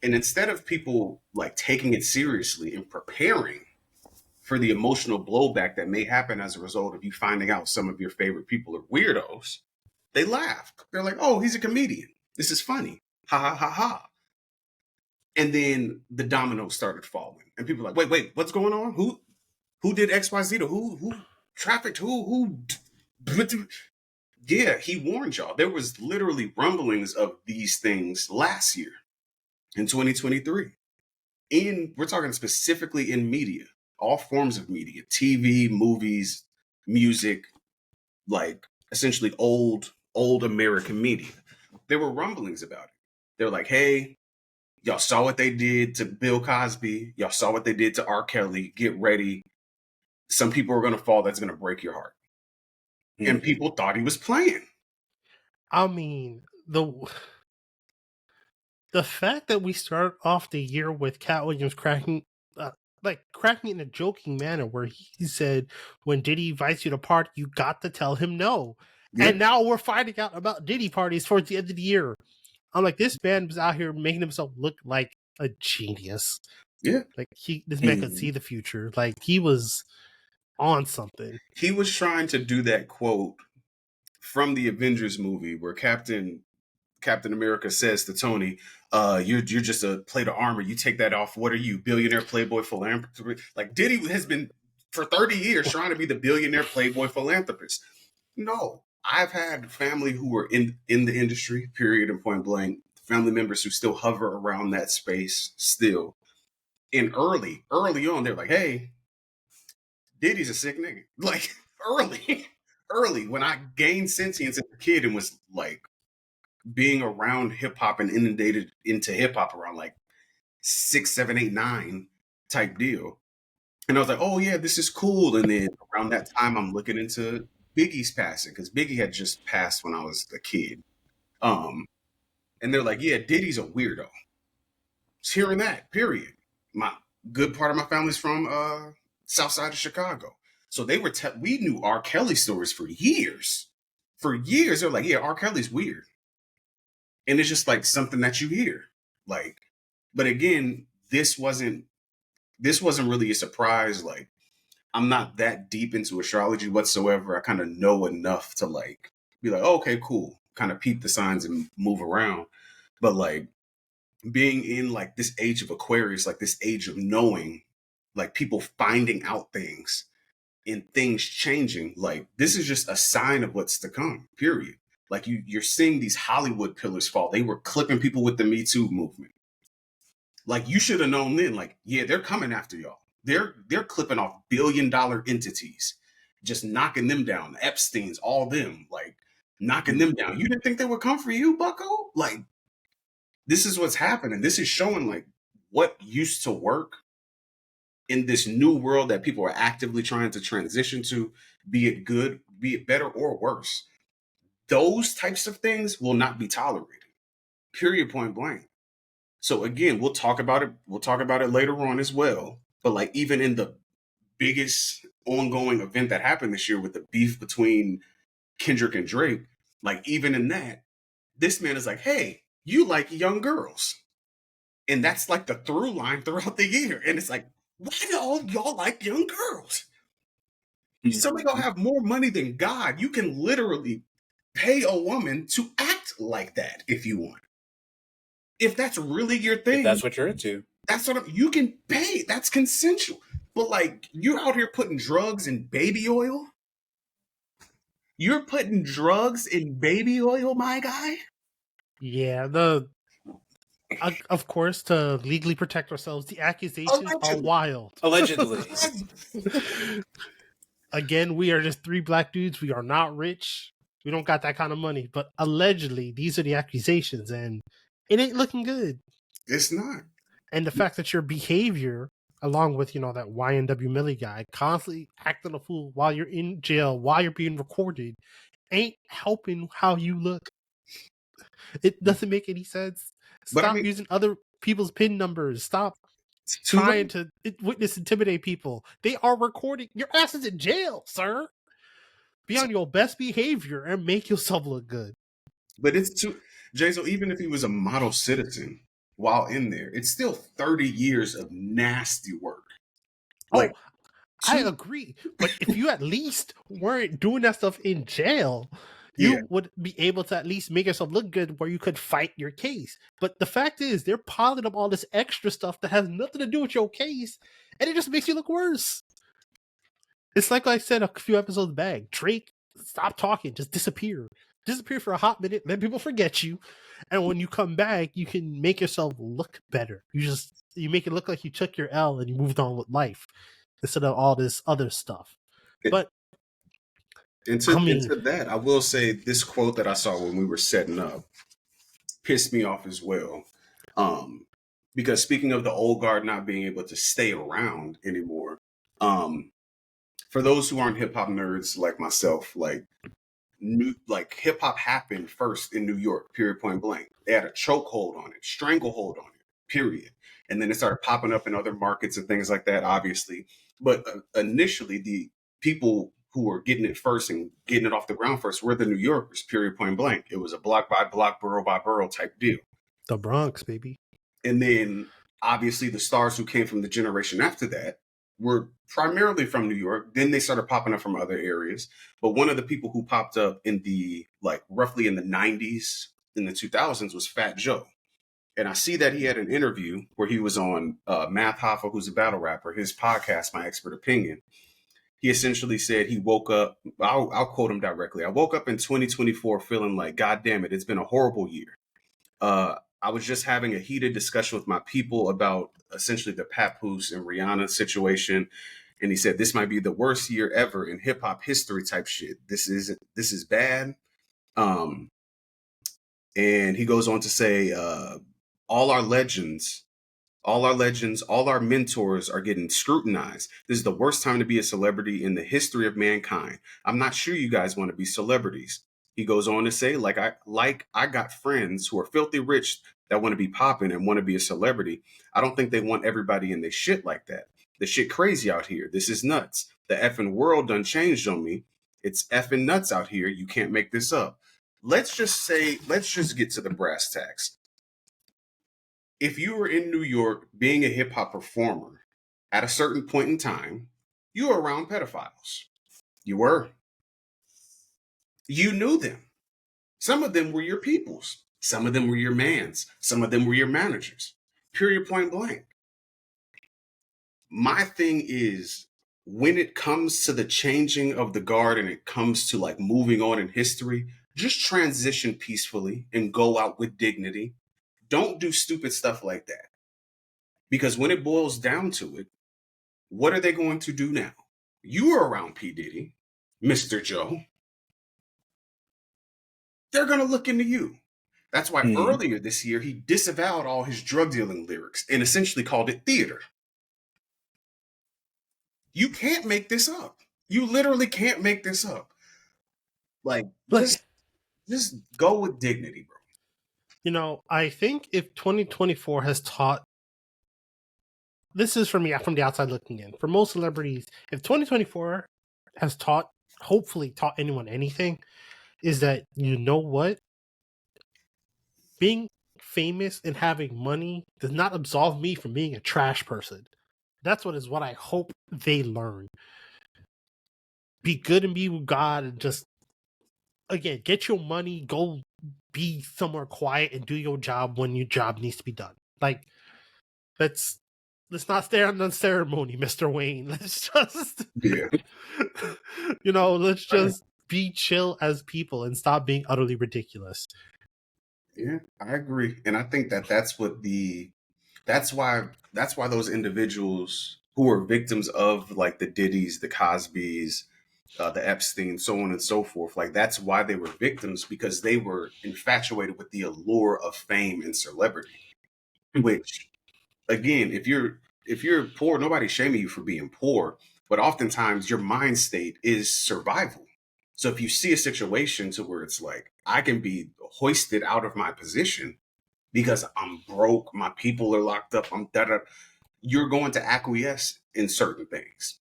And instead of people like taking it seriously and preparing for the emotional blowback that may happen as a result of you finding out some of your favorite people are weirdos, they laughed. They're like, oh, he's a comedian. This is funny. Ha ha ha ha. And then the dominoes started falling. And people were like, wait, what's going on? Who did XYZ to who trafficked who? Yeah, he warned y'all. There was literally rumblings of these things last year. In 2023, we're talking specifically in media, all forms of media, TV, movies, music, like essentially old American media. There were rumblings about it. They're like, hey, y'all saw what they did to Bill Cosby. Y'all saw what they did to R. Kelly. Get ready. Some people are going to fall. That's going to break your heart. Mm-hmm. And people thought he was playing. I mean, the fact that we start off the year with Cat Williams cracking in a joking manner, where he said, "When Diddy invites you to party, you got to tell him no." Yeah. And now we're finding out about Diddy parties towards the end of the year. I'm like, this man was out here making himself look like a genius. Yeah, like this man could see the future. Like, he was on something. He was trying to do that quote from the Avengers movie where Captain America says to Tony, you're just a plate of armor. You take that off. What are you, billionaire, playboy, philanthropist? Like, Diddy has been for 30 years trying to be the billionaire, playboy, philanthropist. No, I've had family who were in the industry, period and point blank. Family members who still hover around that space still. And early on, they're like, hey, Diddy's a sick nigga. Like, early, when I gained sentience as a kid and was like being around hip hop and inundated into hip hop around like 6, 7, 8, 9 type deal. And I was like, oh yeah, this is cool. And then around that time, I'm looking into Biggie's passing, because Biggie had just passed when I was a kid. And they're like, yeah, Diddy's a weirdo. Just hearing that, period. My good part of my family's from South Side of Chicago. So they were we knew R. Kelly stories for years. For years, they're like, yeah, R. Kelly's weird. And it's just like something that you hear. Like, but again, this wasn't really a surprise. Like, I'm not that deep into astrology whatsoever. I kind of know enough to like be like, oh, okay, cool. Kind of peep the signs and move around. But like, being in like this age of Aquarius, like this age of knowing, like people finding out things and things changing, like this is just a sign of what's to come, period. Like you're seeing these Hollywood pillars fall. They were clipping people with the Me Too movement. Like, you should have known then, like, yeah, they're coming after y'all. They're clipping off billion-dollar entities, just knocking them down. Epstein's, all them, like knocking them down. You didn't think they would come for you, bucko? Like, this is what's happening. This is showing like what used to work in this new world that people are actively trying to transition to, be it good, be it better or worse. Those types of things will not be tolerated. Period, point blank. So again, we'll talk about it. We'll talk about it later on as well. But like, even in the biggest ongoing event that happened this year with the beef between Kendrick and Drake, like even in that, this man is like, hey, you like young girls. And that's like the through line throughout the year. And it's like, why do all y'all like young girls? Some of y'all have more money than God. You can literally pay a woman to act like that if you want. If that's really your thing. If that's what you're into. That's what you can pay. That's consensual. But like, you're out here putting drugs in baby oil. You're putting drugs in baby oil, my guy. Yeah, of course, to legally protect ourselves, the accusations are wild. Allegedly. Again, we are just 3 black dudes. We are not rich. We don't got that kind of money. But allegedly, these are the accusations, and it ain't looking good. It's not. And the fact that your behavior, along with, that YNW Millie guy, constantly acting a fool while you're in jail, while you're being recorded, ain't helping how you look. It doesn't make any sense. Stop using other people's PIN numbers. Stop trying to witness intimidate people. They are recording. Your ass is in jail, sir. Be on your best behavior and make yourself look good. But it's too, Jay, so even if he was a model citizen while in there, it's still 30 years of nasty work. Like, I agree. But if you at least weren't doing that stuff in jail, you would be able to at least make yourself look good where you could fight your case. But the fact is, they're piling up all this extra stuff that has nothing to do with your case, and it just makes you look worse. It's like I said a few episodes back. Drake, stop talking. Just disappear. Disappear for a hot minute. Let people forget you. And when you come back, you can make yourself look better. You make it look like you took your L and you moved on with life instead of all this other stuff. But And I to, and mean, to that, I will say this quote that I saw when we were setting up pissed me off as well. Um, because speaking of the old guard not being able to stay around anymore, um, for those who aren't hip hop nerds like myself, like hip hop happened first in New York, period, point blank. They had a chokehold on it, stranglehold on it, period. And then it started popping up in other markets and things like that, obviously. But initially, the people who were getting it first and getting it off the ground first were the New Yorkers, period, point blank. It was a block by block, borough by borough type deal. the Bronx, baby. And then obviously the stars who came from the generation after that were primarily from New York. Then they started popping up from other areas. But one of the people who popped up in the like roughly in the 90s, in the 2000s was Fat Joe. And I see that he had an interview where he was on Math Hoffa, who's a battle rapper, his podcast, My Expert Opinion. He essentially said he woke up, I'll quote him directly. I woke up in 2024 feeling like, God damn it, it's been a horrible year. I was just having a heated discussion with my people about essentially the Papoose and Rihanna situation. And he said, this might be the worst year ever in hip hop history type shit. This is bad. Um, and he goes on to say, all our legends, all our mentors are getting scrutinized. This is the worst time to be a celebrity in the history of mankind. I'm not sure you guys want to be celebrities. He goes on to say, I got friends who are filthy rich that want to be popping and want to be a celebrity. I don't think they want everybody in their shit like that. The shit crazy out here. This is nuts. The effing world done changed on me. It's effing nuts out here. You can't make this up. Let's just get to the brass tacks. If you were in New York being a hip hop performer at a certain point in time, you were around pedophiles. You were. You knew them. Some of them were your peoples. Some of them were your mans. Some of them were your managers. Period, point blank. My thing is, when it comes to the changing of the guard and it comes to like moving on in history, just transition peacefully and go out with dignity. Don't do stupid stuff like that. Because when it boils down to it, what are they going to do now? You were around P. Diddy, Mr. Joe. They're going to look into you. That's why earlier this year, he disavowed all his drug dealing lyrics and essentially called it theater. You can't make this up. You literally can't make this up. Like, just go with dignity, bro. You know, I think if 2024 has taught, this is for me from the outside looking in, for most celebrities, if 2024 has hopefully taught anyone anything, is that, you know what? Being famous and having money does not absolve me from being a trash person. That's what I hope they learn. Be good and be with God, and just, again, get your money, go be somewhere quiet and do your job when your job needs to be done. Like, let's not stand on ceremony, Mr. Wayne. Let's just, let's just be chill as people and stop being utterly ridiculous. Yeah, I agree. And I think that's why those individuals who are victims of like the Diddy's, the Cosby's, the Epstein, so on and so forth, like that's why they were victims, because they were infatuated with the allure of fame and celebrity. Which, again, if you're poor, nobody's shaming you for being poor, but oftentimes your mind state is survival. So if you see a situation to where it's like, I can be hoisted out of my position because I'm broke, my people are locked up, you're going to acquiesce in certain things.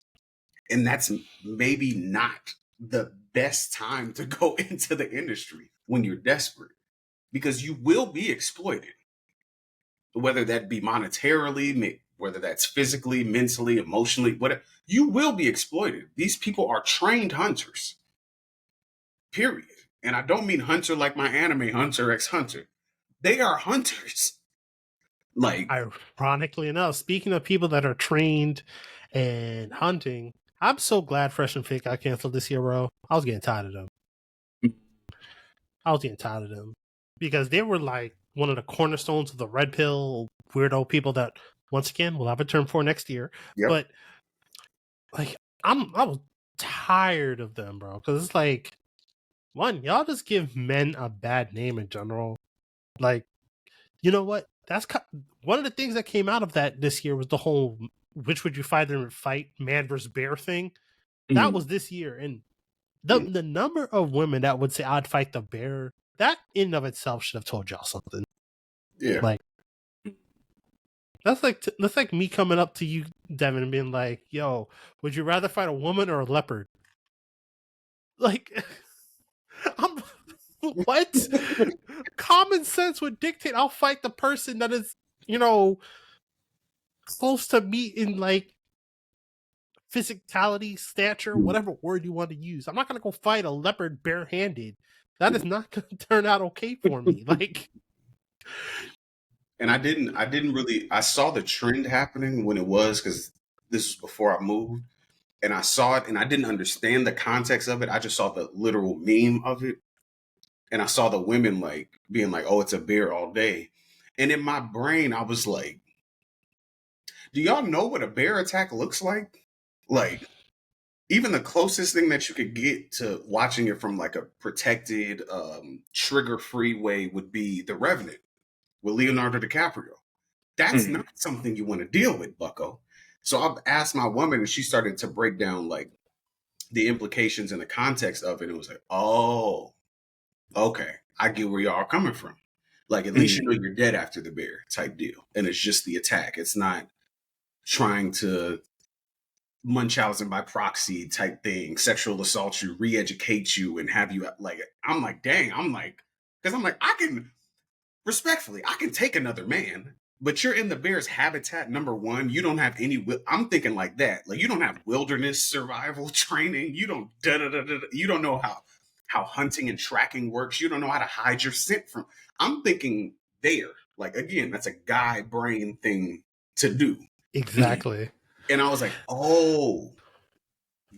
And that's maybe not the best time to go into the industry when you're desperate, because you will be exploited, whether that be monetarily, whether that's physically, mentally, emotionally, whatever. You will be exploited. These people are trained hunters. Period. And I don't mean hunter like my anime Hunter x Hunter. They are hunters. Like, ironically enough, speaking of people that are trained and hunting, I'm so glad Fresh and Fit got canceled this year, bro. I was getting tired of them. Because they were like one of the cornerstones of the red pill weirdo people that, once again, we'll have a term for next year. Yep. But like, I was tired of them, bro. Because it's like, one, y'all just give men a bad name in general. Like, you know what? That's one of the things that came out of that this year was the whole which would you fight man versus bear thing. That was this year, and the number of women that would say I'd fight the bear, that in and of itself should have told y'all something. Yeah. Like, that's like me coming up to you, Devin, and being like, "Yo, would you rather fight a woman or a leopard?" Like, I'm what? Common sense would dictate I'll fight the person that is, close to me in like physicality, stature, whatever word you want to use. I'm not gonna go fight a leopard barehanded. That is not gonna turn out okay for me. Like, And I didn't really, I saw the trend happening when it was, because this was before I moved, and I saw it and I didn't understand the context of it. I just saw the literal meme of it. And I saw the women like being like, oh, it's a bear all day. And in my brain, I was like, do y'all know what a bear attack looks like? Like, even the closest thing that you could get to watching it from like a protected, trigger-free way would be The Revenant with Leonardo DiCaprio. That's not something you want to deal with, bucko. So I've asked my woman, and she started to break down like the implications and the context of it. It was like, oh, okay, I get where y'all are coming from. Like, at least you know you're dead after the bear type deal. And it's just the attack. It's not trying to Munchausen by proxy type thing, sexual assault you, re-educate you, and have you like, I'm like, dang, because I'm like, I can, respectfully, I can take another man, but you're in the bear's habitat. Number one, you don't have any, I'm thinking like that. Like, you don't have wilderness survival training. You don't, you don't know how hunting and tracking works. You don't know how to hide your scent from, I'm thinking there, like, again, that's a guy brain thing to do. exactly. And I was like, oh,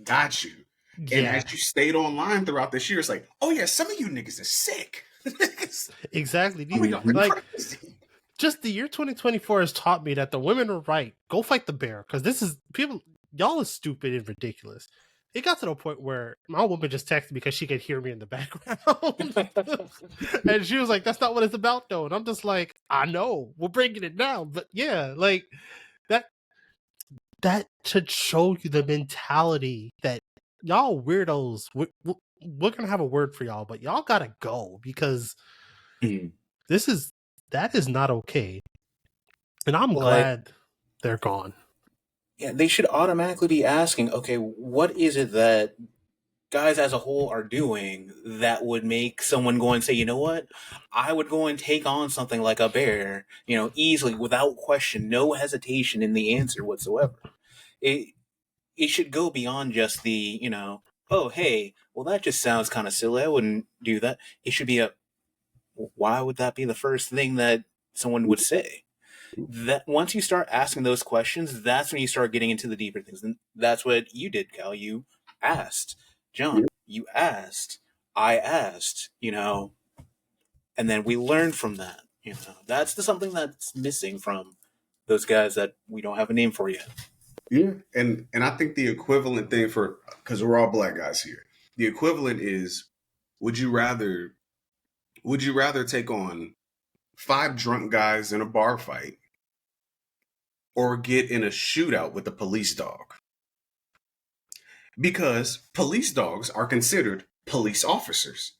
got you. And Yeah, as you stayed online throughout this year, it's like, oh yeah, some of you niggas are sick. exactly. Some of y'all are Like, crazy. just the year 2024 has taught me that the women are right. Go fight the bear, because this is people. Y'all is stupid and ridiculous. It got to the point where my woman just texted me because she could hear me in the background, and she was like, "That's not what it's about, though." And I'm just like, "I know, we're breaking it down, but yeah, like that. That should show you the mentality that y'all weirdos. We're gonna have a word for y'all, but y'all gotta go, because that is not okay." And I'm glad they're gone. Yeah, they should automatically be asking, okay, what is it that guys as a whole are doing that would make someone go and say, you know what, I would go and take on something like a bear, easily, without question, no hesitation in the answer whatsoever. It should go beyond just the, oh, hey, well, that just sounds kind of silly, I wouldn't do that. It should be why would that be the first thing that someone would say? That once you start asking those questions, that's when you start getting into the deeper things. And that's what you did, Cal. You asked. John, you asked. I asked, and then we learned from that. That's something that's missing from those guys that we don't have a name for yet. Yeah, and I think the equivalent thing for, because we're all black guys here, the equivalent is, would you rather take on 5 drunk guys in a bar fight, or get in a shootout with a police dog? Because police dogs are considered police officers.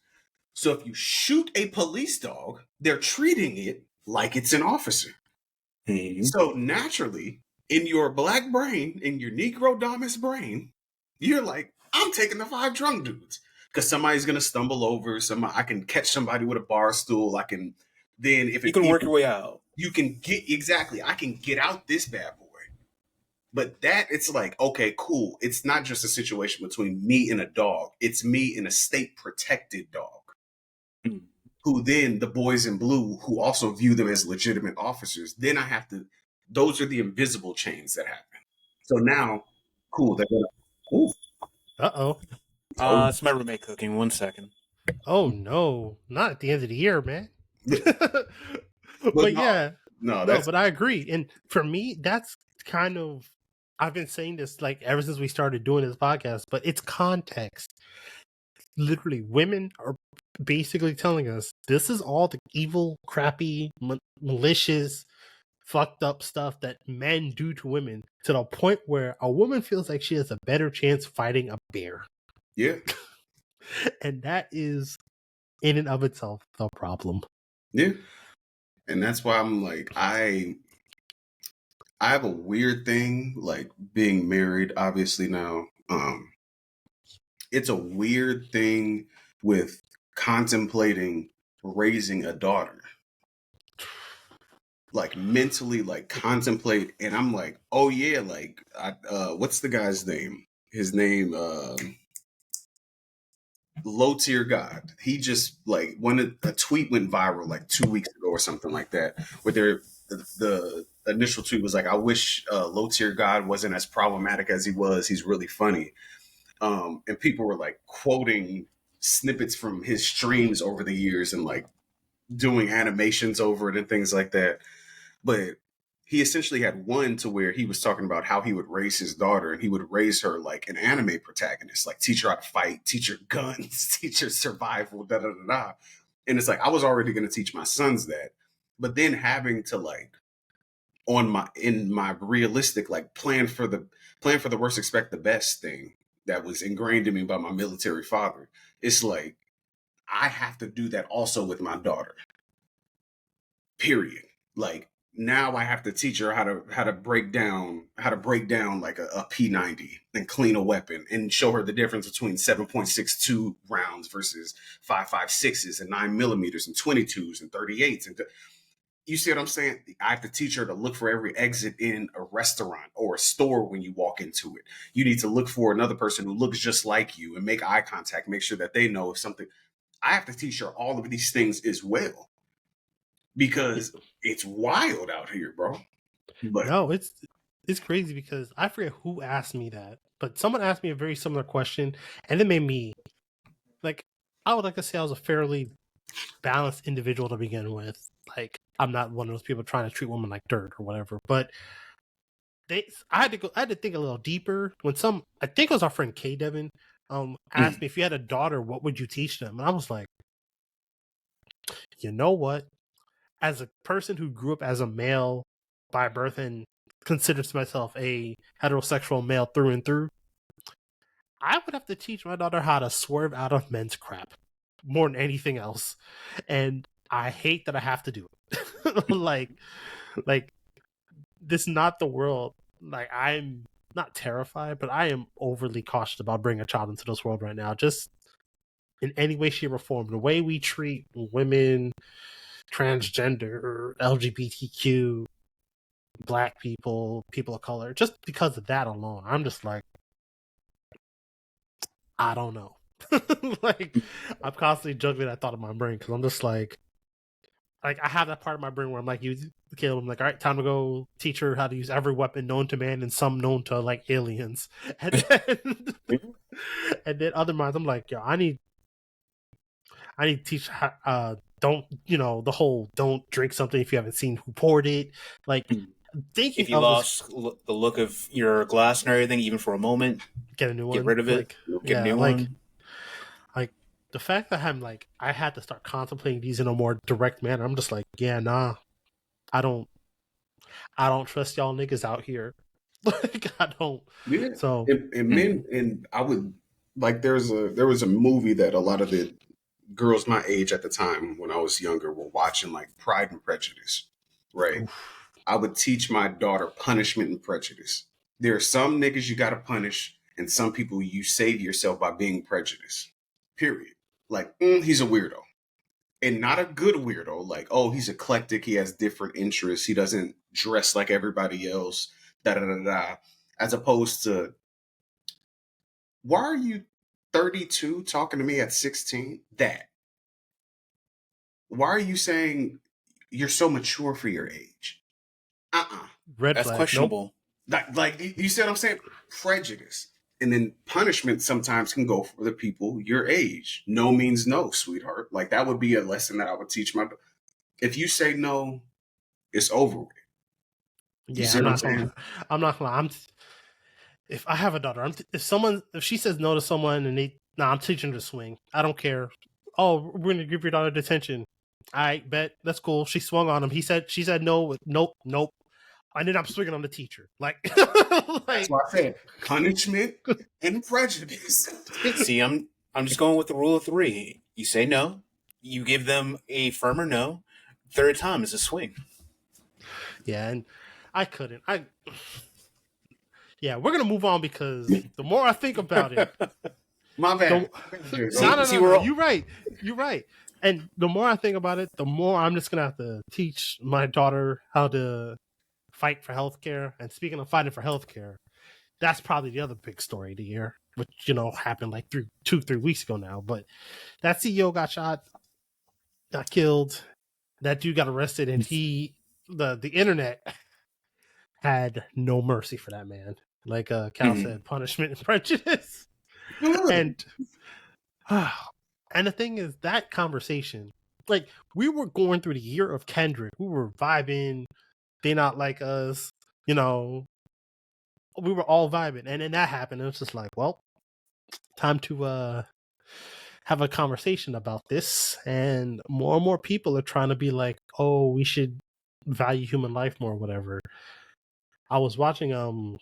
So if you shoot a police dog, they're treating it like it's an officer. So naturally, in your black brain, in your Negro Damas brain, you're like, I'm taking the 5 drunk dudes, because somebody's gonna stumble over. I can catch somebody with a bar stool. I can then, if you can work your way out, you can get, exactly. I can get out this bad boy. But that, it's like, okay, cool. It's not just a situation between me and a dog. It's me and a state protected dog. Who then the boys in blue, who also view them as legitimate officers, then I have to, those are the invisible chains that happen. So now, cool, they're gonna, ooh. Uh-oh. It's my roommate cooking. 1 second. Oh no, not at the end of the year, man. But no, yeah, no, but I agree. And for me, that's kind of I've been saying this like ever since we started doing this podcast, but it's context. Literally, women are basically telling us this is all the evil, crappy, malicious, fucked up stuff that men do to women, to the point where a woman feels like she has a better chance fighting a bear. Yeah. And that is, in and of itself, the problem. Yeah. And that's why I'm like, I have a weird thing, like being married, obviously now. It's a weird thing with contemplating raising a daughter. Like mentally, like contemplate, and I'm like, oh yeah, like what's the guy's name? His name, Low Tier God. He just like a tweet went viral like 2 weeks ago or something like that, where the initial tweet was like, I wish Low Tier God wasn't as problematic as he was. He's really funny. And people were like quoting snippets from his streams over the years and like doing animations over it and things like that. But he essentially had one to where he was talking about how he would raise his daughter, and he would raise her like an anime protagonist, like teach her how to fight, teach her guns, teach her survival, da da da da. And it's like I was already going to teach my sons that, but then having to like in my realistic like plan for the worst, expect the best thing that was ingrained in me by my military father. It's like I have to do that also with my daughter. Period. Like now I have to teach her how to break down like a P90 and clean a weapon, and show her the difference between 7.62 rounds versus 5.56s and 9mm and 22s and 38s. And you see what I'm saying? I have to teach her to look for every exit in a restaurant or a store when you walk into it. You need to look for another person who looks just like you and make eye contact, make sure that they know if something. I have to teach her all of these things as well, because it's wild out here, bro. But no, it's crazy, because I forget who asked me that, but someone asked me a very similar question, and it made me like, I would like to say I was a fairly balanced individual to begin with. Like, I'm not one of those people trying to treat women like dirt or whatever, but I had to think a little deeper when I think it was our friend K Devin asked me, if you had a daughter, what would you teach them? And I was like, you know what? As a person who grew up as a male by birth and considers myself a heterosexual male through and through, I would have to teach my daughter how to swerve out of men's crap more than anything else. And I hate that I have to do it. like this is not the world. Like, I'm not terrified, but I am overly cautious about bringing a child into this world right now. Just in any way, shape, or form. The way we treat women, transgender, LGBTQ, black people, people of color, just because of that alone, I'm just like, I don't know. Like, I'm constantly juggling that thought in my brain, because I'm just like I have that part of my brain where I'm like, Caleb, I'm like, all right, time to go teach her how to use every weapon known to man and some known to like aliens. And then, and then other minds, I'm like, yo, I need to teach how, don't, the whole don't drink something if you haven't seen who poured it. Like, thinking if you lost the look of your glass and everything, even for a moment, get a new one, get rid of it, like, get a new one. Like the fact that I had to start contemplating these in a more direct manner. I'm just like, yeah, nah, I don't trust y'all niggas out here. Like, I don't. yeah, So and men, and I would like there was a movie that a lot of the girls my age at the time when I was younger were watching, like Pride and Prejudice, right? oof. I would teach my daughter Punishment and Prejudice. There are some niggas you got to punish, and some people you save yourself by being prejudiced. Period. Like, he's a weirdo. And not a good weirdo. Like, oh, he's eclectic. He has different interests. He doesn't dress like everybody else. Da da da da. As opposed to, why are you 32 talking to me at 16? That. Why are you saying you're so mature for your age? Red That's flag. questionable. Nope. Like you see what I'm saying? Prejudice. And then punishment sometimes can go for the people your age. No means no, sweetheart. Like that would be a lesson that I would teach my. If you say no, it's over with. You Yeah, see what I'm saying? I'm not gonna lie. if I have a daughter, if she says no to someone and I'm teaching her to swing. I don't care. Oh, we're gonna give your daughter detention. I bet that's cool. She swung on him. She said no. Nope. And then I'm swinging on the teacher. Like, That's why I said punishment and prejudice. See, I'm just going with the rule of three. You say no, you give them a firmer no. Third time is a swing. Yeah, and I couldn't. Yeah, we're gonna move on because the more I think about it, My bad. no. You're right. And the more I think about it, the more I'm just gonna have to teach my daughter how to fight for healthcare. And speaking of fighting for healthcare, that's probably the other big story of the year, which happened like 3 weeks ago now. But that CEO got shot, got killed. That dude got arrested, and the internet had no mercy for that man. Like Cal said, punishment and prejudice. And the thing is, that conversation, like, we were going through the year of Kendrick. We were vibing. They not like us. We were all vibing. And then that happened. And it's just like, well, time to have a conversation about this. And more people are trying to be like, oh, we should value human life more, whatever. I was watching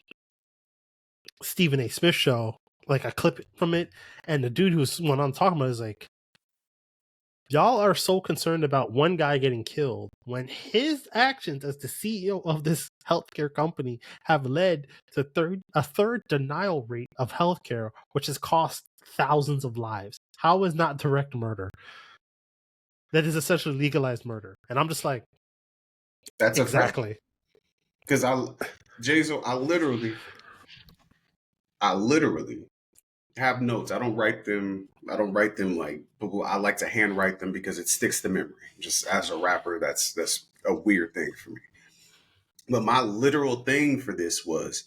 Stephen A. Smith show, like a clip from it, and the dude who's went on talking about it is like, y'all are so concerned about one guy getting killed when his actions as the CEO of this healthcare company have led to a third denial rate of healthcare, which has cost thousands of lives. How is not direct murder? That is essentially legalized murder. And I'm just like, that's exactly. Because Jason, I literally have notes. I don't write them like people. I like to handwrite them because it sticks to memory. Just as a rapper, that's a weird thing for me. But my literal thing for this was,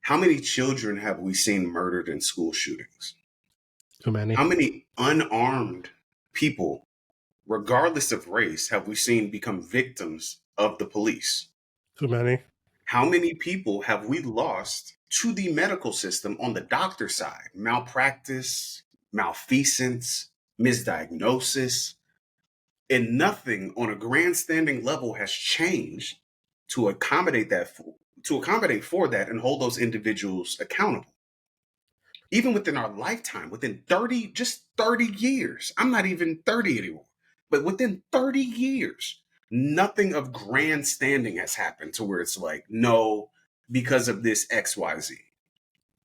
how many children have we seen murdered in school shootings? Too many. How many unarmed people, regardless of race, have we seen become victims of the police? Too many. How many people have we lost to the medical system on the doctor side? Malpractice, malfeasance, misdiagnosis. And nothing on a grandstanding level has changed to accommodate for that and hold those individuals accountable. Even within our lifetime, within 30 years, I'm not even 30 anymore, but within 30 years, nothing of grandstanding has happened to where it's like, no, because of this XYZ.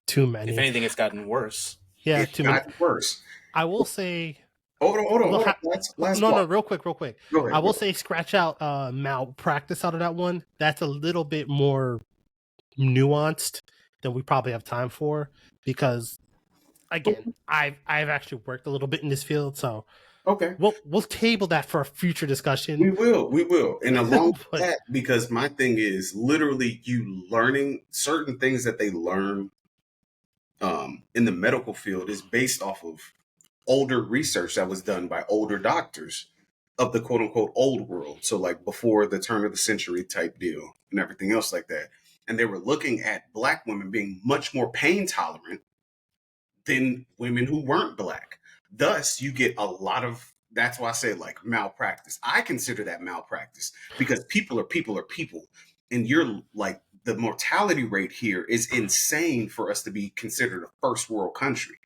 Too many. If anything, it's gotten worse. Yeah, it's gotten worse. I will say. Hold on. No, real quick. Go ahead, I will say, scratch out malpractice out of that one. That's a little bit more nuanced than we probably have time for, because, again, I've actually worked a little bit in this field, so okay, we'll table that for a future discussion. We will, and along with that, because my thing is literally you learning certain things that they learn in the medical field is based off of older research that was done by older doctors of the quote unquote old world. So like before the turn of the century type deal and everything else like that. And they were looking at Black women being much more pain tolerant than women who weren't Black. Thus, you get a lot of, that's why I say like malpractice. I consider that malpractice because people are people. And you're like, the mortality rate here is insane for us to be considered a first world country.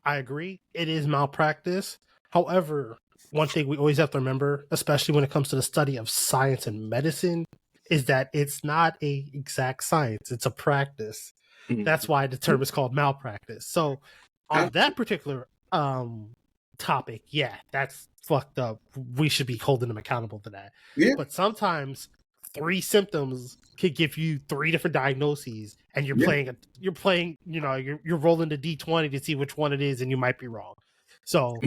I agree. It is malpractice. However, one thing we always have to remember, especially when it comes to the study of science and medicine, is that it's not a exact science. It's a practice. Mm-hmm. That's why the term is called malpractice. So on that particular topic, yeah, that's fucked up. We should be holding them accountable to that. Yeah. But sometimes 3 symptoms could give you 3 different diagnoses, and you're playing, you're rolling the D20 to see which one it is, and you might be wrong. So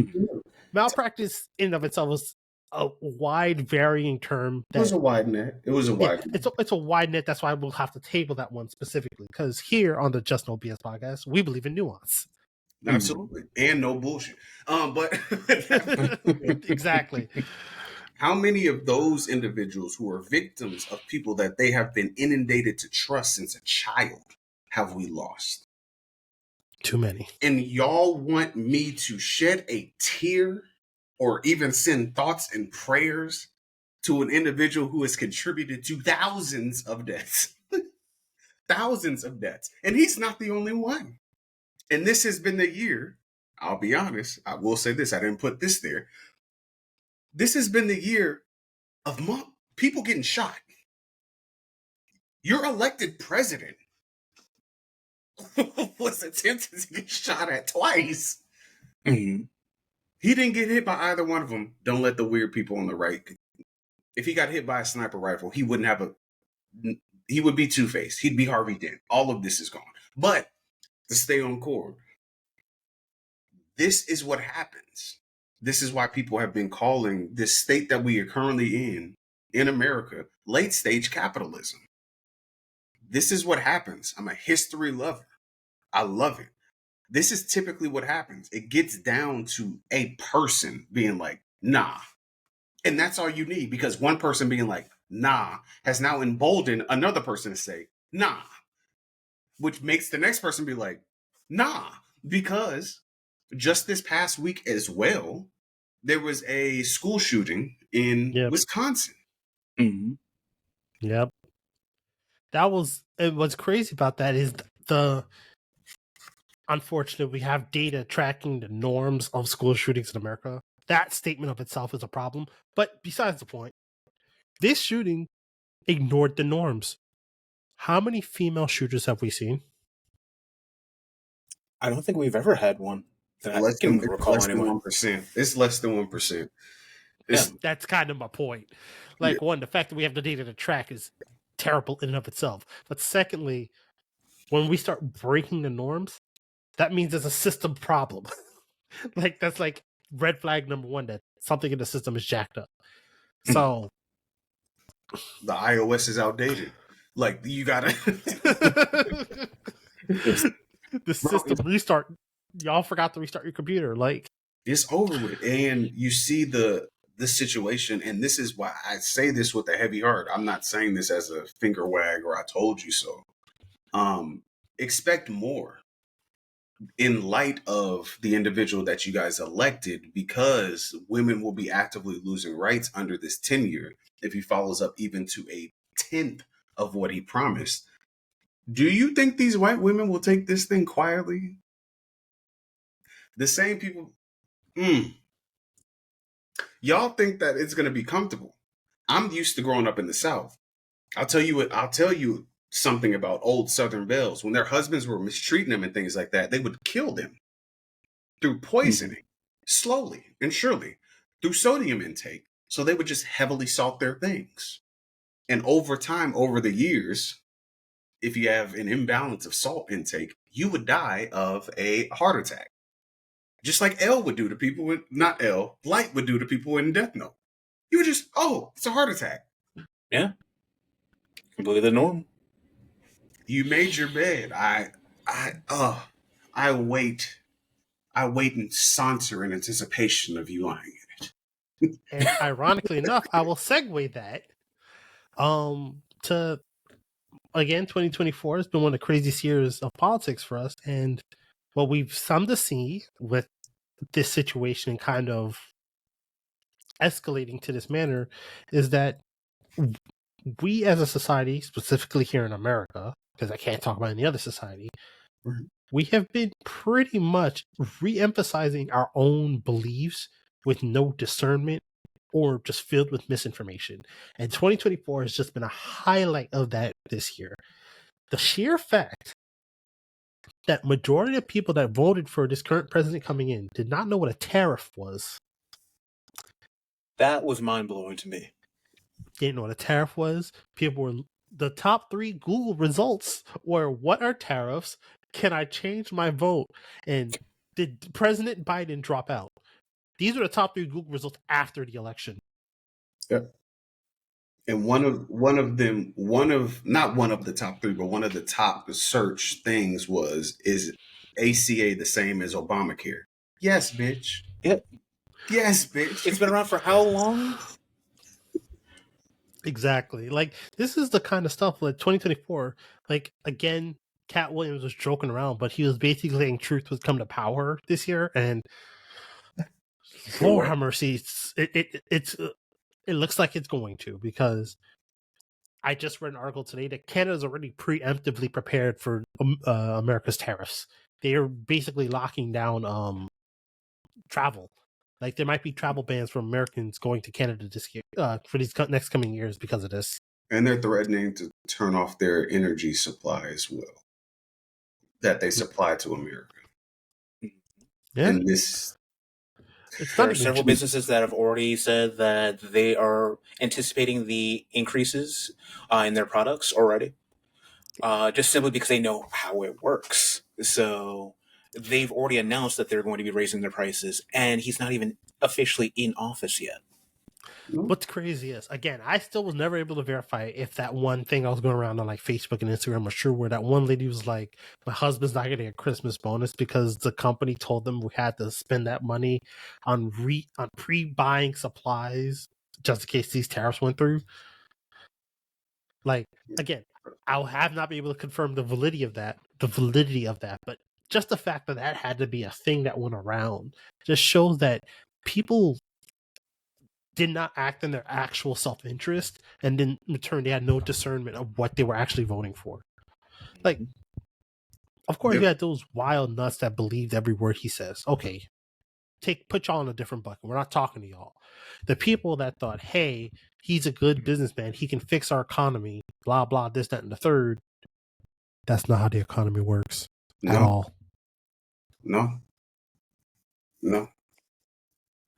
malpractice in and of itself is a wide varying term. It was a wide net. It's a wide net. That's why we'll have to table that one specifically, because here on the Just No BS podcast, we believe in nuance. Absolutely. And no bullshit. But exactly. How many of those individuals who are victims of people that they have been inundated to trust since a child have we lost? Too many. And y'all want me to shed a tear or even send thoughts and prayers to an individual who has contributed to thousands of deaths. Thousands of deaths. And he's not the only one. And this has been the year, I'll be honest, I will say this, I didn't put this there. This has been the year of people getting shot. Your elected president was attempted to get shot at twice. Mm-hmm. He didn't get hit by either one of them. Don't let the weird people on the right. If he got hit by a sniper rifle, he wouldn't have he would be Two-Faced. He'd be Harvey Dent. All of this is gone. But to stay on core, this is what happens. This is why people have been calling this state that we are currently in America, late stage capitalism. This is what happens. I'm a history lover. I love it. This is typically what happens. It gets down to a person being like, nah. And that's all you need, because one person being like, nah, has now emboldened another person to say, nah, which makes the next person be like, nah, because just this past week as well, there was a school shooting in Wisconsin. Mm-hmm. Yep. What's crazy about that is the unfortunate we have data tracking the norms of school shootings in America. That statement of itself is a problem. But besides the point, this shooting ignored the norms. How many female shooters have we seen? I don't think we've ever had one that I Less can than recall anyway. 1%. It's less than 1%. That's kind of my point. Like, one, the fact that we have the data to track is terrible in and of itself. But secondly, when we start breaking the norms, that means there's a system problem. Like, that's like red flag number one, that something in the system is jacked up. So the iOS is outdated. Like, you gotta the system restart. Y'all forgot to restart your computer. Like, it's over with. And you see the situation, and this is why I say this with a heavy heart. I'm not saying this as a finger wag or I told you so. Expect more in light of the individual that you guys elected, because women will be actively losing rights under this tenure if he follows up even to a 10th of what he promised. Do you think these white women will take this thing quietly? The same people, y'all think that it's going to be comfortable. I'm used to growing up in the South. I'll tell you something about old Southern belles. When their husbands were mistreating them and things like that, they would kill them through poisoning, slowly and surely, through sodium intake. So they would just heavily salt their things. And over time, over the years, if you have an imbalance of salt intake, you would die of a heart attack. Just like L would do to people with, not L, Light would do to people in Death Note. You would just, it's a heart attack. Yeah. Completely normal. You made your bed. I wait and saunter in anticipation of you lying in it. and ironically enough, I will segue that to, again, 2024 has been one of the craziest years of politics for us, and what we've come to see with this situation kind of escalating to this manner is that we as a society, specifically here in America, because I can't talk about any other society, we have been pretty much re-emphasizing our own beliefs with no discernment or just filled with misinformation. And 2024 has just been a highlight of that this year. The sheer fact that majority of people that voted for this current president coming in did not know what a tariff was. That was mind-blowing to me. Didn't know what a tariff was. People were, the top 3 Google results were, what are tariffs? Can I change my vote? And did President Biden drop out? These are the top 3 Google results after the election. Yep. And not one of the top 3, but one of the top search things is ACA the same as Obamacare? Yes, bitch. Yep. Yes, bitch. It's been around for how long? Exactly. Like, this is the kind of stuff like 2024, like, again, Cat Williams was joking around, but he was basically saying truth would come to power this year, and Lord have mercy, it looks like it's going to, because I just read an article today that Canada is already preemptively prepared for America's tariffs. They are basically locking down travel. Like, there might be travel bans for Americans going to Canada this year, for these next coming years because of this. And they're threatening to turn off their energy supply as well, that they supply to America. Yeah. And this, there are several businesses that have already said that they are anticipating the increases in their products already, just simply because they know how it works. So they've already announced that they're going to be raising their prices, and he's not even officially in office yet. What's crazy is, again, I still was never able to verify if that one thing I was going around on like Facebook and Instagram or sure, where that one lady was like, my husband's not getting a Christmas bonus because the company told them we had to spend that money on pre-buying supplies just in case these tariffs went through. Like, again, I'll have not been able to confirm the validity of that, but just the fact that that had to be a thing that went around just shows that people did not act in their actual self-interest, and then in return they had no discernment of what they were actually voting for. Like, of course, you had those wild nuts that believed every word he says. Okay, put y'all in a different bucket. We're not talking to y'all. The people that thought, hey, he's a good businessman, he can fix our economy, blah blah, this, that, and the third. That's not how the economy works at all. No.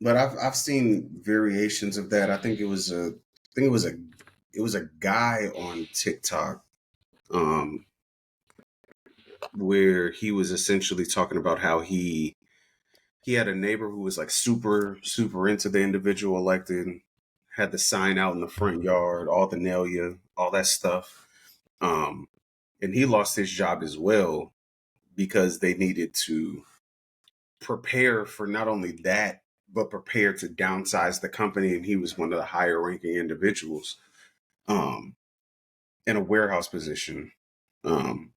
But I've seen variations of that. I think it was a guy on TikTok, where he was essentially talking about how he had a neighbor who was like super into the individual elected, had the sign out in the front yard, all the Nelia, all that stuff. And he lost his job as well because they needed to prepare for not only that, but prepare to downsize the company. And he was one of the higher ranking individuals in a warehouse position. And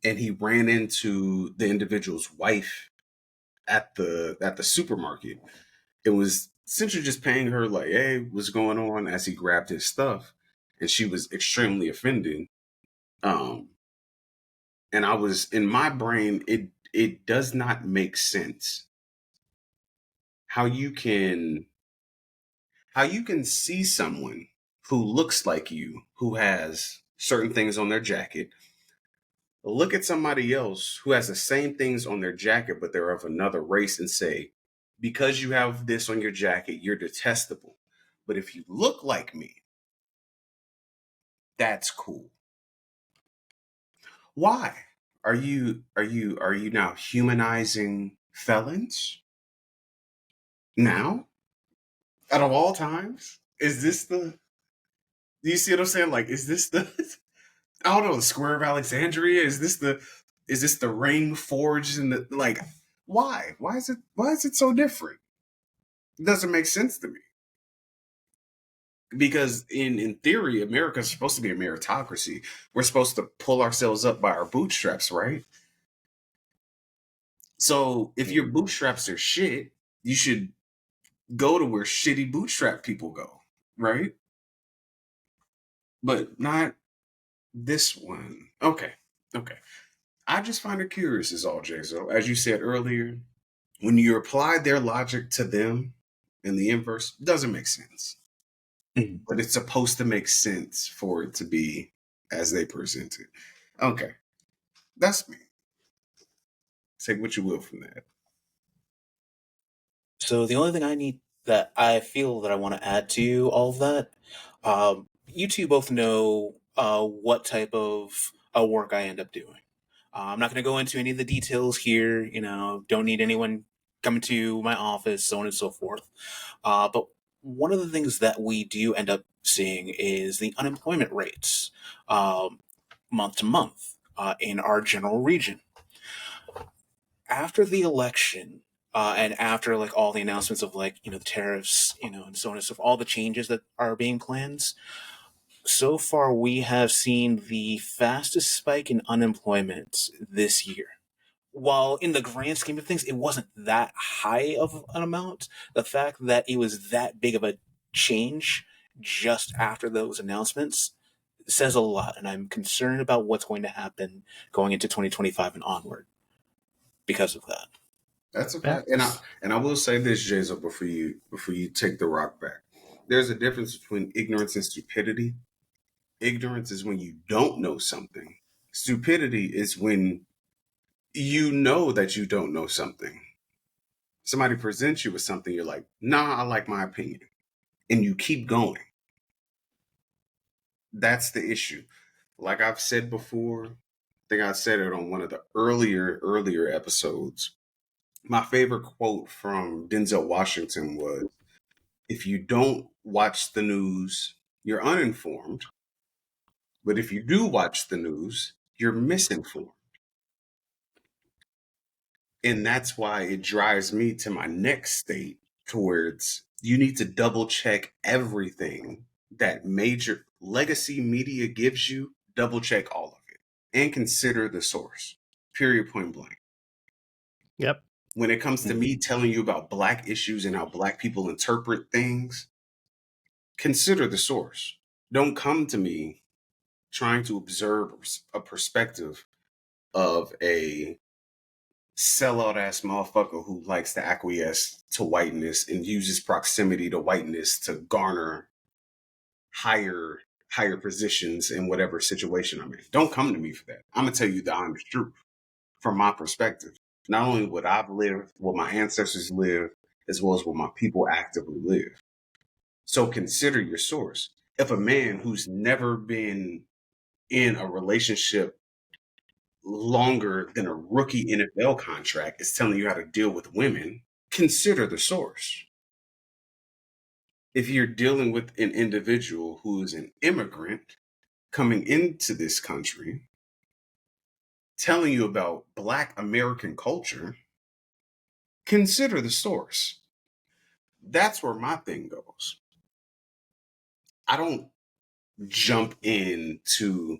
he ran into the individual's wife at the supermarket. It was essentially just paying her like, hey, what's going on, as he grabbed his stuff. And she was extremely offended. And I was, in my brain, it does not make sense how you can see someone who looks like you, who has certain things on their jacket, look at somebody else who has the same things on their jacket, but they're of another race, and say, because you have this on your jacket, you're detestable. But if you look like me, that's cool. Why? Are you now humanizing felons? Now? Out of all times? Is this do you see what I'm saying? Like, is this the I don't know, the Square of Alexandria? Is this the ring forged in the, like, why? Why is it so different? It doesn't make sense to me. Because in theory, America's supposed to be a meritocracy. We're supposed to pull ourselves up by our bootstraps, right? So if your bootstraps are shit, you should go to where shitty bootstrap people go, right? But not this one. Okay. I just find it curious is all, Jazo. As you said earlier, when you apply their logic to them in the inverse, it doesn't make sense. But it's supposed to make sense for it to be as they present it. Okay. That's me. Take what you will from that. So the only thing that I feel that I want to add to all of that, you two both know what type of work I end up doing. I'm not going to go into any of the details here. Don't need anyone coming to my office, so on and so forth. But one of the things that we do end up seeing is the unemployment rates month to month in our general region. After the election, and after like all the announcements of the tariffs, and so on and so forth, all the changes that are being planned, so far we have seen the fastest spike in unemployment this year. While in the grand scheme of things, it wasn't that high of an amount, the fact that it was that big of a change just after those announcements says a lot, and I'm concerned about what's going to happen going into 2025 and onward because of that. That's a fact. And I will say this, Jason, before you take the rock back. There's a difference between ignorance and stupidity. Ignorance is when you don't know something. Stupidity is when you know that you don't know something. Somebody presents you with something, you're like, nah, I like my opinion. And you keep going. That's the issue. Like I've said before, I think I said it on one of the earlier episodes. My favorite quote from Denzel Washington was, if you don't watch the news, you're uninformed. But if you do watch the news, you're misinformed. And that's why it drives me to my next state towards you need to double check everything that major legacy media gives you, double check all of it and consider the source. Period, point blank. Yep. When it comes to me telling you about Black issues and how Black people interpret things, consider the source. Don't come to me trying to observe a perspective of a sellout ass motherfucker who likes to acquiesce to whiteness and uses proximity to whiteness to garner higher positions in whatever situation I'm in. Don't come to me for that. I'm gonna tell you the honest truth from my perspective. Not only what I've lived, what my ancestors lived, as well as what my people actively live. So consider your source. If a man who's never been in a relationship longer than a rookie NFL contract is telling you how to deal with women, consider the source. If you're dealing with an individual who is an immigrant coming into this country, telling you about Black American culture, consider the source. That's where my thing goes. I don't jump into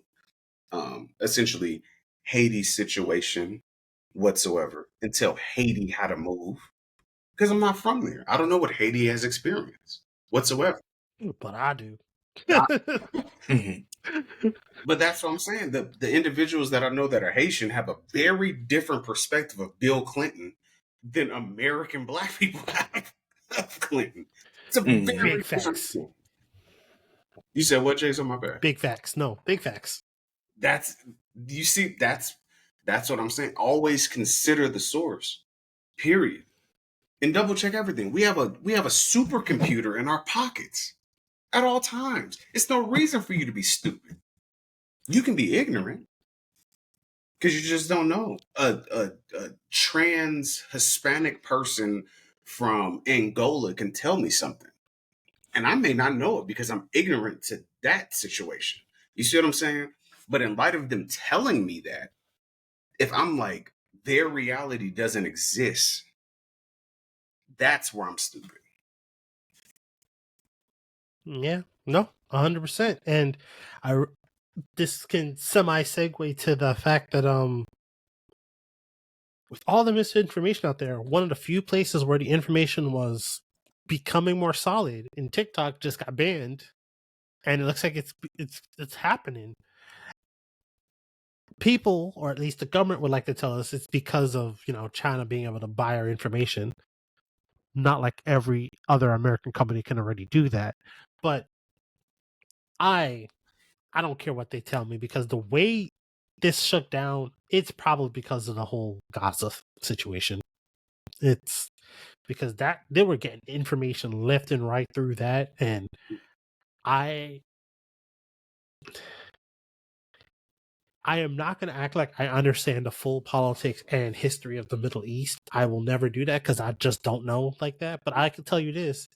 essentially Haiti's situation whatsoever and tell Haiti how to move because I'm not from there. I don't know what Haiti has experienced whatsoever. But I do. But that's what I'm saying. The individuals that I know that are Haitian have a very different perspective of Bill Clinton than American Black people have of Clinton. It's a very Big different facts. thing. You said what, Jason? My bad. Big facts. No, big facts. That's what I'm saying. Always consider the source. Period. And double check everything. We have a supercomputer in our pockets at all times. It's no reason for you to be stupid. You can be ignorant because you just don't know. A trans Hispanic person from Angola can tell me something, and I may not know it because I'm ignorant to that situation. You see what I'm saying? But in light of them telling me that, if I'm like, their reality doesn't exist, that's where I'm stupid. Yeah, no, 100%. And this can semi segue to the fact that with all the misinformation out there, one of the few places where the information was becoming more solid, and TikTok just got banned, and it looks like it's happening. People, or at least the government, would like to tell us it's because of China being able to buy our information. Not like every other American company can already do that, but I don't care what they tell me, because the way this shut down, it's probably because of the whole Gaza situation. It's because that they were getting information left and right through that, and I am not going to act like I understand the full politics and history of the Middle East. I will never do that because I just don't know like that. But I can tell you this: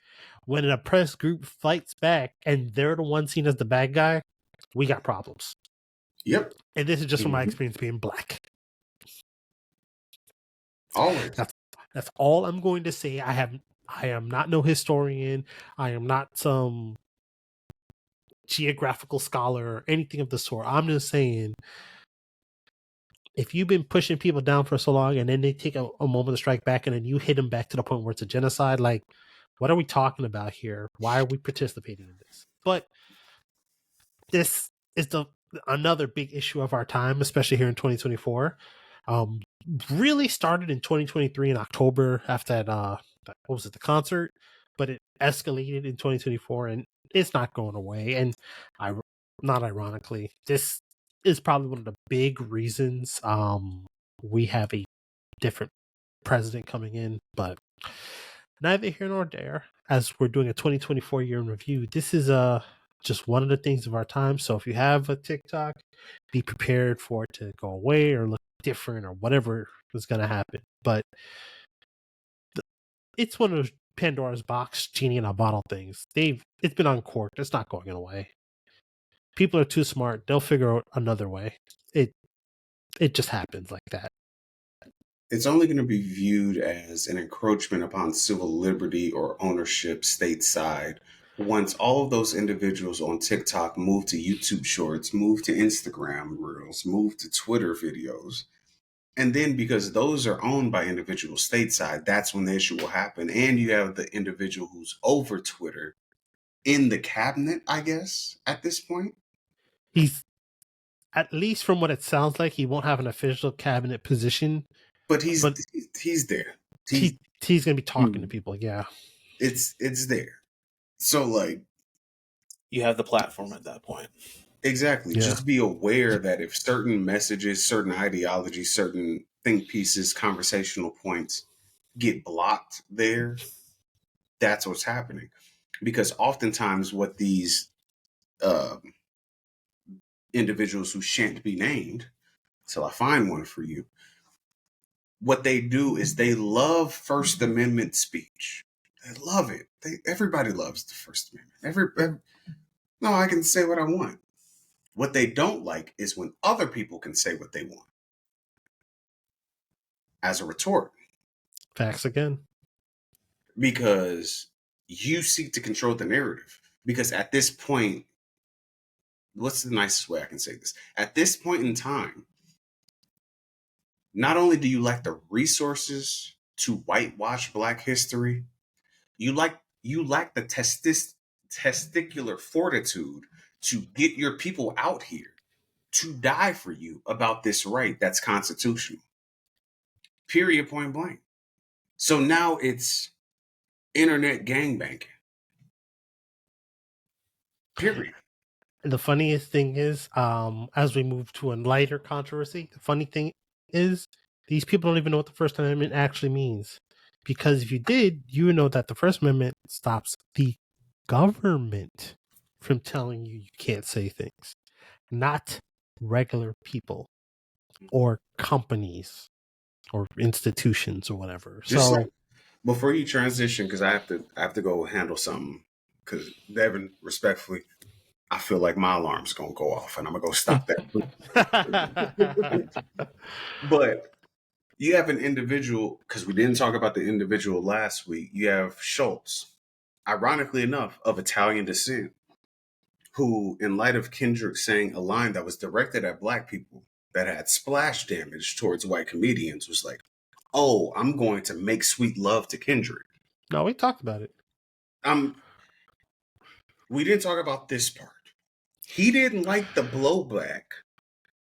when an oppressed group fights back and they're the one seen as the bad guy, we got problems. Yep. And this is just from my experience being Black. Always. That's all I'm going to say. I am not no historian. I am not some geographical scholar or anything of the sort. I'm just saying, if you've been pushing people down for so long and then they take a moment to strike back and then you hit them back to the point where it's a genocide, like, what are we talking about here? Why are we participating in this? But this is another big issue of our time, especially here in 2024. Really started in 2023 in October after that, what was it, the concert? But it escalated in 2024 and it's not going away. And not ironically, this is probably one of the big reasons we have a different president coming in, but neither here nor there. As we're doing a 2024 year in review, this is just one of the things of our time. So if you have a TikTok, be prepared for it to go away or look different or whatever is going to happen. But it's one of those Pandora's box, genie in a bottle things. It's been uncorked. It's not going away. People are too smart. They'll figure out another way. It just happens like that. It's only going to be viewed as an encroachment upon civil liberty or ownership stateside once all of those individuals on TikTok move to YouTube Shorts, move to Instagram Reels, move to Twitter videos. And then because those are owned by individuals stateside, that's when the issue will happen. And you have the individual who's over Twitter in the cabinet, I guess, at this point. He's, at least from what it sounds like, he won't have an official cabinet position. But he's there. He's going to be talking to people, yeah. It's there. So, like, you have the platform at that point. Exactly. Yeah. Just be aware that if certain messages, certain ideologies, certain think pieces, conversational points get blocked there, that's what's happening. Because oftentimes what these individuals who shan't be named, till I find one for you, what they do is they love First Amendment speech. They love it. Everybody loves the First Amendment. No, I can say what I want. What they don't like is when other people can say what they want as a retort. Facts again. Because you seek to control the narrative. Because at this point, what's the nicest way I can say this? At this point in time, not only do you lack the resources to whitewash Black history, you lack the testicular fortitude to get your people out here to die for you about this right that's constitutional. Period, point blank. So now it's internet gangbanging. Period. And the funniest thing is, as we move to a lighter controversy, the funny thing is these people don't even know what the First Amendment actually means. Because if you did, you would know that the First Amendment stops the government from telling you can't say things, not regular people or companies or institutions or whatever. Just before you transition, because I have to go handle something. Because Devin, respectfully, I feel like my alarm's gonna go off, and I'm gonna go stop that. But you have an individual, because we didn't talk about the individual last week. You have Schultz, ironically enough, of Italian descent, who, in light of Kendrick saying a line that was directed at Black people that had splash damage towards white comedians, was like, "Oh, I'm going to make sweet love to Kendrick." No, we talked about it. We didn't talk about this part. He didn't like the blowback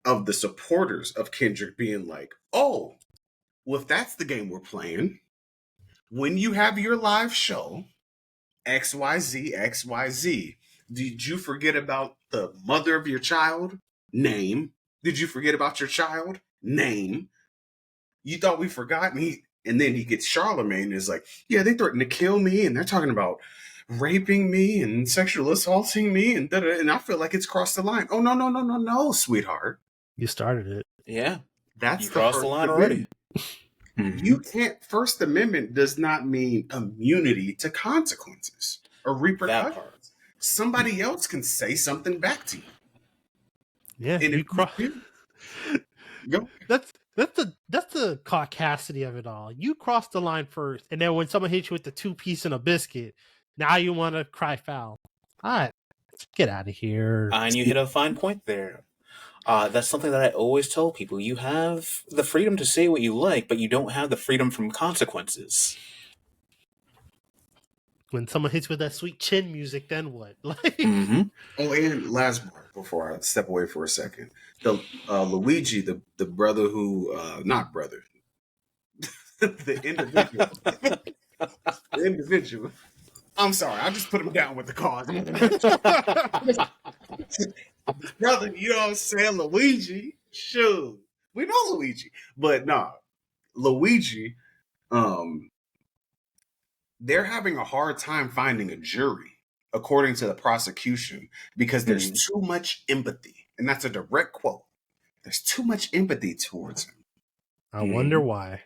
of the supporters of Kendrick being like, "Oh, well, if that's the game we're playing, when you have your live show, XYZ, XYZ, did you forget about the mother of your child? Name. Did you forget about your child? Name. You thought we forgot?" And then he gets Charlemagne and is like, "Yeah, they threatened to kill me, and they're talking about raping me and sexual assaulting me, and and I feel like it's crossed the line." Oh, no, sweetheart. You started it. Yeah. That's you crossed the line already. You can't. First Amendment does not mean immunity to consequences or repercussions. Somebody else can say something back to you. Yeah, and you go. That's the caucasity of it all. You crossed the line first, and then when someone hits you with the 2 piece and a biscuit, now you want to cry foul. All right, Get out of here. And you hit a fine point there. That's something that I always tell people. You have the freedom to say what you like, but you don't have the freedom from consequences. When someone hits with that sweet chin music, then what? Like, Oh, and last part before I step away for a second, the Luigi, the brother who, not brother, the individual, the individual. I'm sorry, I just put him down with the cause. Brother, you know what I'm saying? Luigi, shoot, we know Luigi, but nah, Luigi, um, they're having a hard time finding a jury, according to the prosecution, because there's too much empathy, and that's a direct quote. There's too much empathy towards him. I wonder why.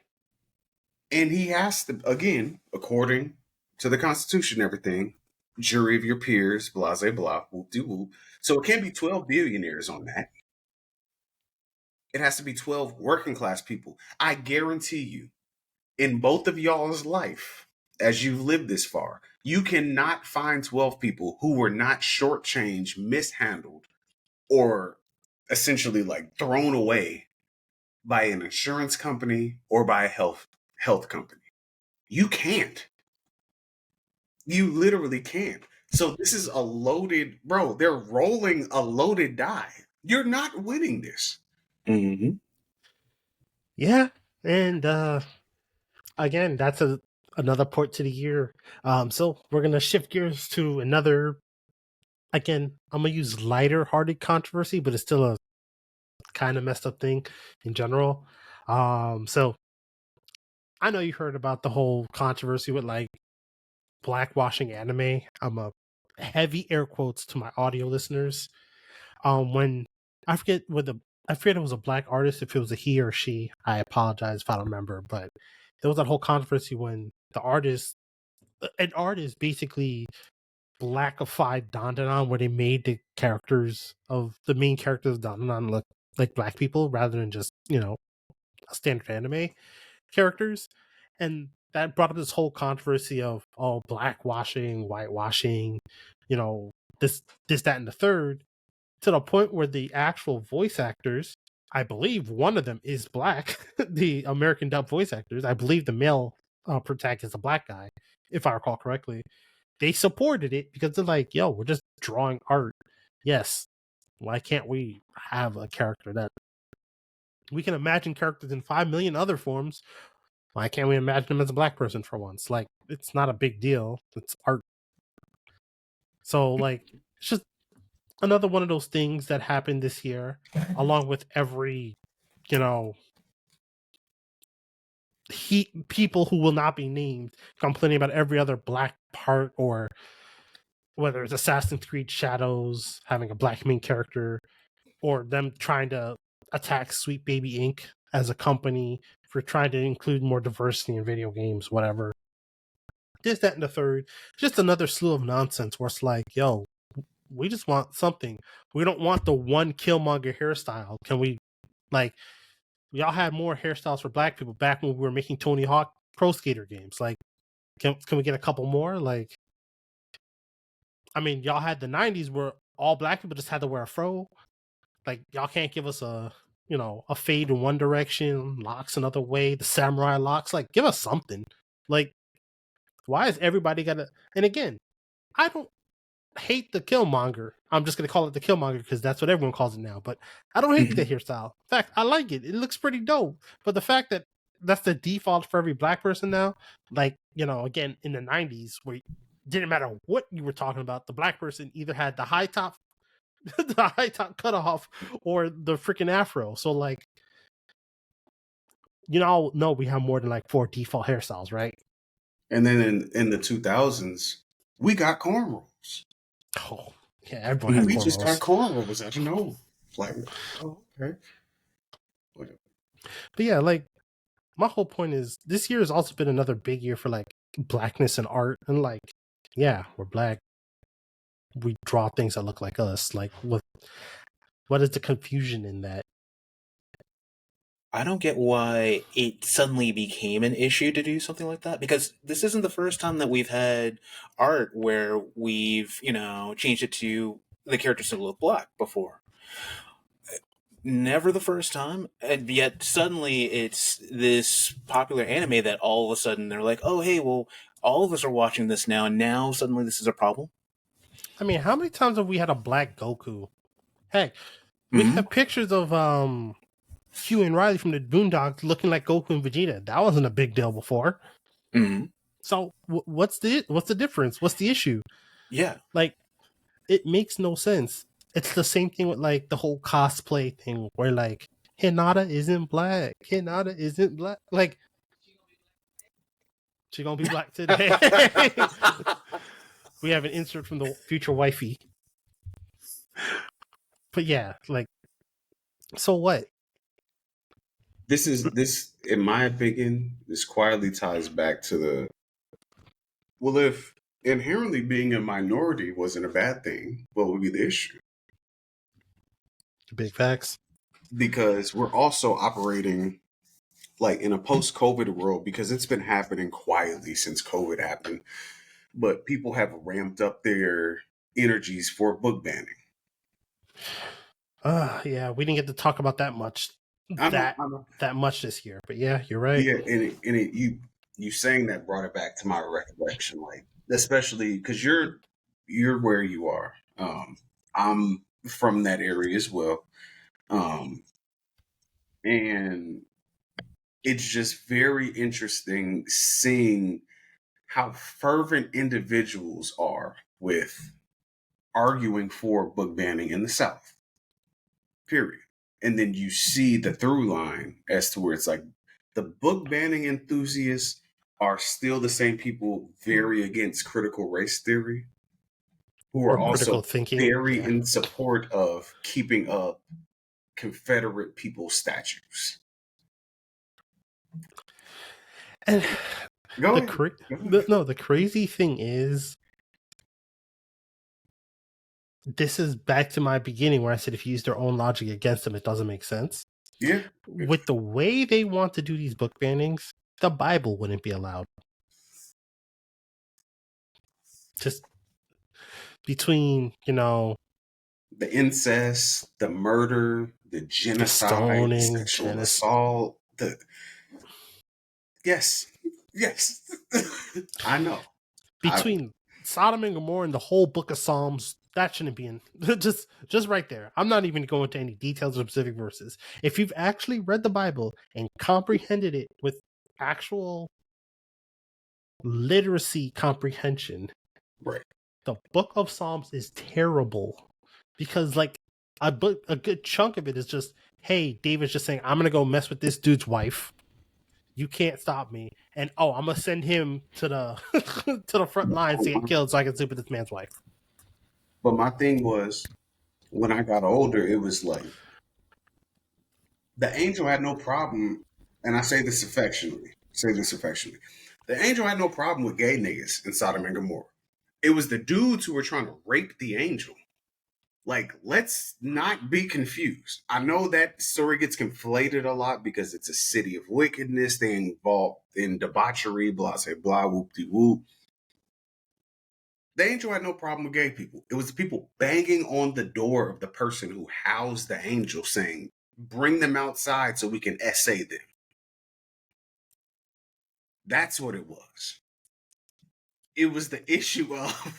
And he has to, again, according to the Constitution, everything, jury of your peers, blah, blah, blah, whoop de whoop. So it can't be 12 billionaires on that. It has to be 12 working class people. I guarantee you, in both of y'all's life, as you've lived this far, you cannot find 12 people who were not shortchanged, mishandled, or essentially like thrown away by an insurance company or by a health company. You can't. You literally can't. So this is a loaded, bro. They're rolling a loaded die. You're not winning this. Yeah, and again, that's another port to the year. So we're gonna shift gears to another. Again, I'm gonna use lighter-hearted controversy, but it's still a kind of messed up thing in general. So I know you heard about the whole controversy with like blackwashing anime. I'm a heavy air quotes to my audio listeners. When I forget I forget it was a black artist, if it was a he or she. I apologize if I don't remember, but there was that whole controversy when an artist basically blackified Dandanon, where they made the main characters of Dandanon look like black people rather than just, standard anime characters. And that brought up this whole controversy of blackwashing, whitewashing, you know, this, that, and the third, to the point where the actual voice actors, I believe one of them is black, the American dub voice actors, I believe the male protagonist is a black guy, if I recall correctly. They supported it because they're like, yo, we're just drawing art. Yes. Why can't we have a character that we can imagine characters in 5 million other forms? Why can't we imagine them as a black person for once? Like, it's not a big deal. It's art. So, like, it's just another one of those things that happened this year, along with every, people who will not be named complaining about every other black part, or whether it's Assassin's Creed Shadows having a black main character, or them trying to attack Sweet Baby Inc. as a company for trying to include more diversity in video games, whatever. This, that, and the third. Just another slew of nonsense where it's like, yo, we just want something. We don't want the one Killmonger hairstyle. Can we, like, y'all had more hairstyles for black people back when we were making Tony Hawk Pro Skater games. Like, can we get a couple more? Like, I mean, y'all had the 90s where all black people just had to wear a fro. Like, y'all can't give us a fade in one direction, locks another way, the samurai locks. Like, give us something. Like, why is everybody gotta? And again, I don't hate the Killmonger. I'm just gonna call it the Killmonger because that's what everyone calls it now. But I don't hate the hairstyle. In fact, I like it. It looks pretty dope. But the fact that that's the default for every black person now, like, again, in the 90s, where it didn't matter what you were talking about, the black person either had the high top the high top cutoff or the freaking afro. So, like, no, we have more than like 4 default hairstyles, right? And then in the 2000s, we got cornrows. Oh, yeah, everyone had We cornrows. just got cornrows. I don't know. Like, oh, okay. Whatever. But yeah, like, my whole point is this year has also been another big year for like blackness and art. And like, yeah, we're black. We draw things that look like us. Like, what is the confusion in that? I don't get why it suddenly became an issue to do something like that, because this isn't the first time that we've had art where we've, changed it to the characters to look black before. Never the first time, and yet suddenly it's this popular anime that all of a sudden they're like, oh, hey, well, all of us are watching this now, and now suddenly this is a problem. I mean, how many times have we had a black Goku? Heck, we Mm-hmm. have pictures of Hugh and Riley from the Boondocks looking like Goku and Vegeta. That wasn't a big deal before. Mm-hmm. So what's the difference? What's the issue? Yeah. Like, it makes no sense. It's the same thing with like the whole cosplay thing where like Hinata isn't black. Hinata isn't black. Like, she gonna be black today. We have an insert from the future wifey. But yeah, like, so what? This in my opinion, this quietly ties back to well, if inherently being a minority wasn't a bad thing, what would be the issue? Big facts. Because we're also operating like in a post-COVID world, because it's been happening quietly since COVID happened, but people have ramped up their energies for book banning. Yeah, we didn't get to talk about that much. I know. That much this year, but yeah, you're right. Yeah, you saying that brought it back to my recollection, like especially because you're where you are. I'm from that area as well, and it's just very interesting seeing how fervent individuals are with arguing for book banning in the South. Period. And then you see the through line as to where it's like the book banning enthusiasts are still the same people very against critical race theory, who are Or critical also thinking. very Yeah. in support of keeping up Confederate people statues. And Go ahead. the crazy thing is, this is back to my beginning where I said if you use their own logic against them, it doesn't make sense. Yeah. With the way they want to do these book bannings, the Bible wouldn't be allowed. Just between, the incest, the murder, the genocide, stoning, the sexual assault, yes, I know. Between Sodom and Gomorrah and the whole book of Psalms, that shouldn't be in. just right there. I'm not even going into any details of specific verses. If you've actually read the Bible and comprehended it with actual literacy comprehension, right, the book of Psalms is terrible because like a good chunk of it is just, hey, David's just saying, I'm gonna go mess with this dude's wife. You can't stop me. And I'm gonna send him to the to the front lines to get killed so I can sleep with this man's wife. But my thing was, when I got older, it was like the angel had no problem, and I say this affectionately. The angel had no problem with gay niggas in Sodom and Gomorrah. It was the dudes who were trying to rape the angel. Like, let's not be confused. I know that story gets conflated a lot because it's a city of wickedness. They involved in debauchery, blah, say, blah, whoop-de-whoop. The angel had no problem with gay people. It was the people banging on the door of the person who housed the angel saying, bring them outside so we can essay them. That's what it was. It was the issue of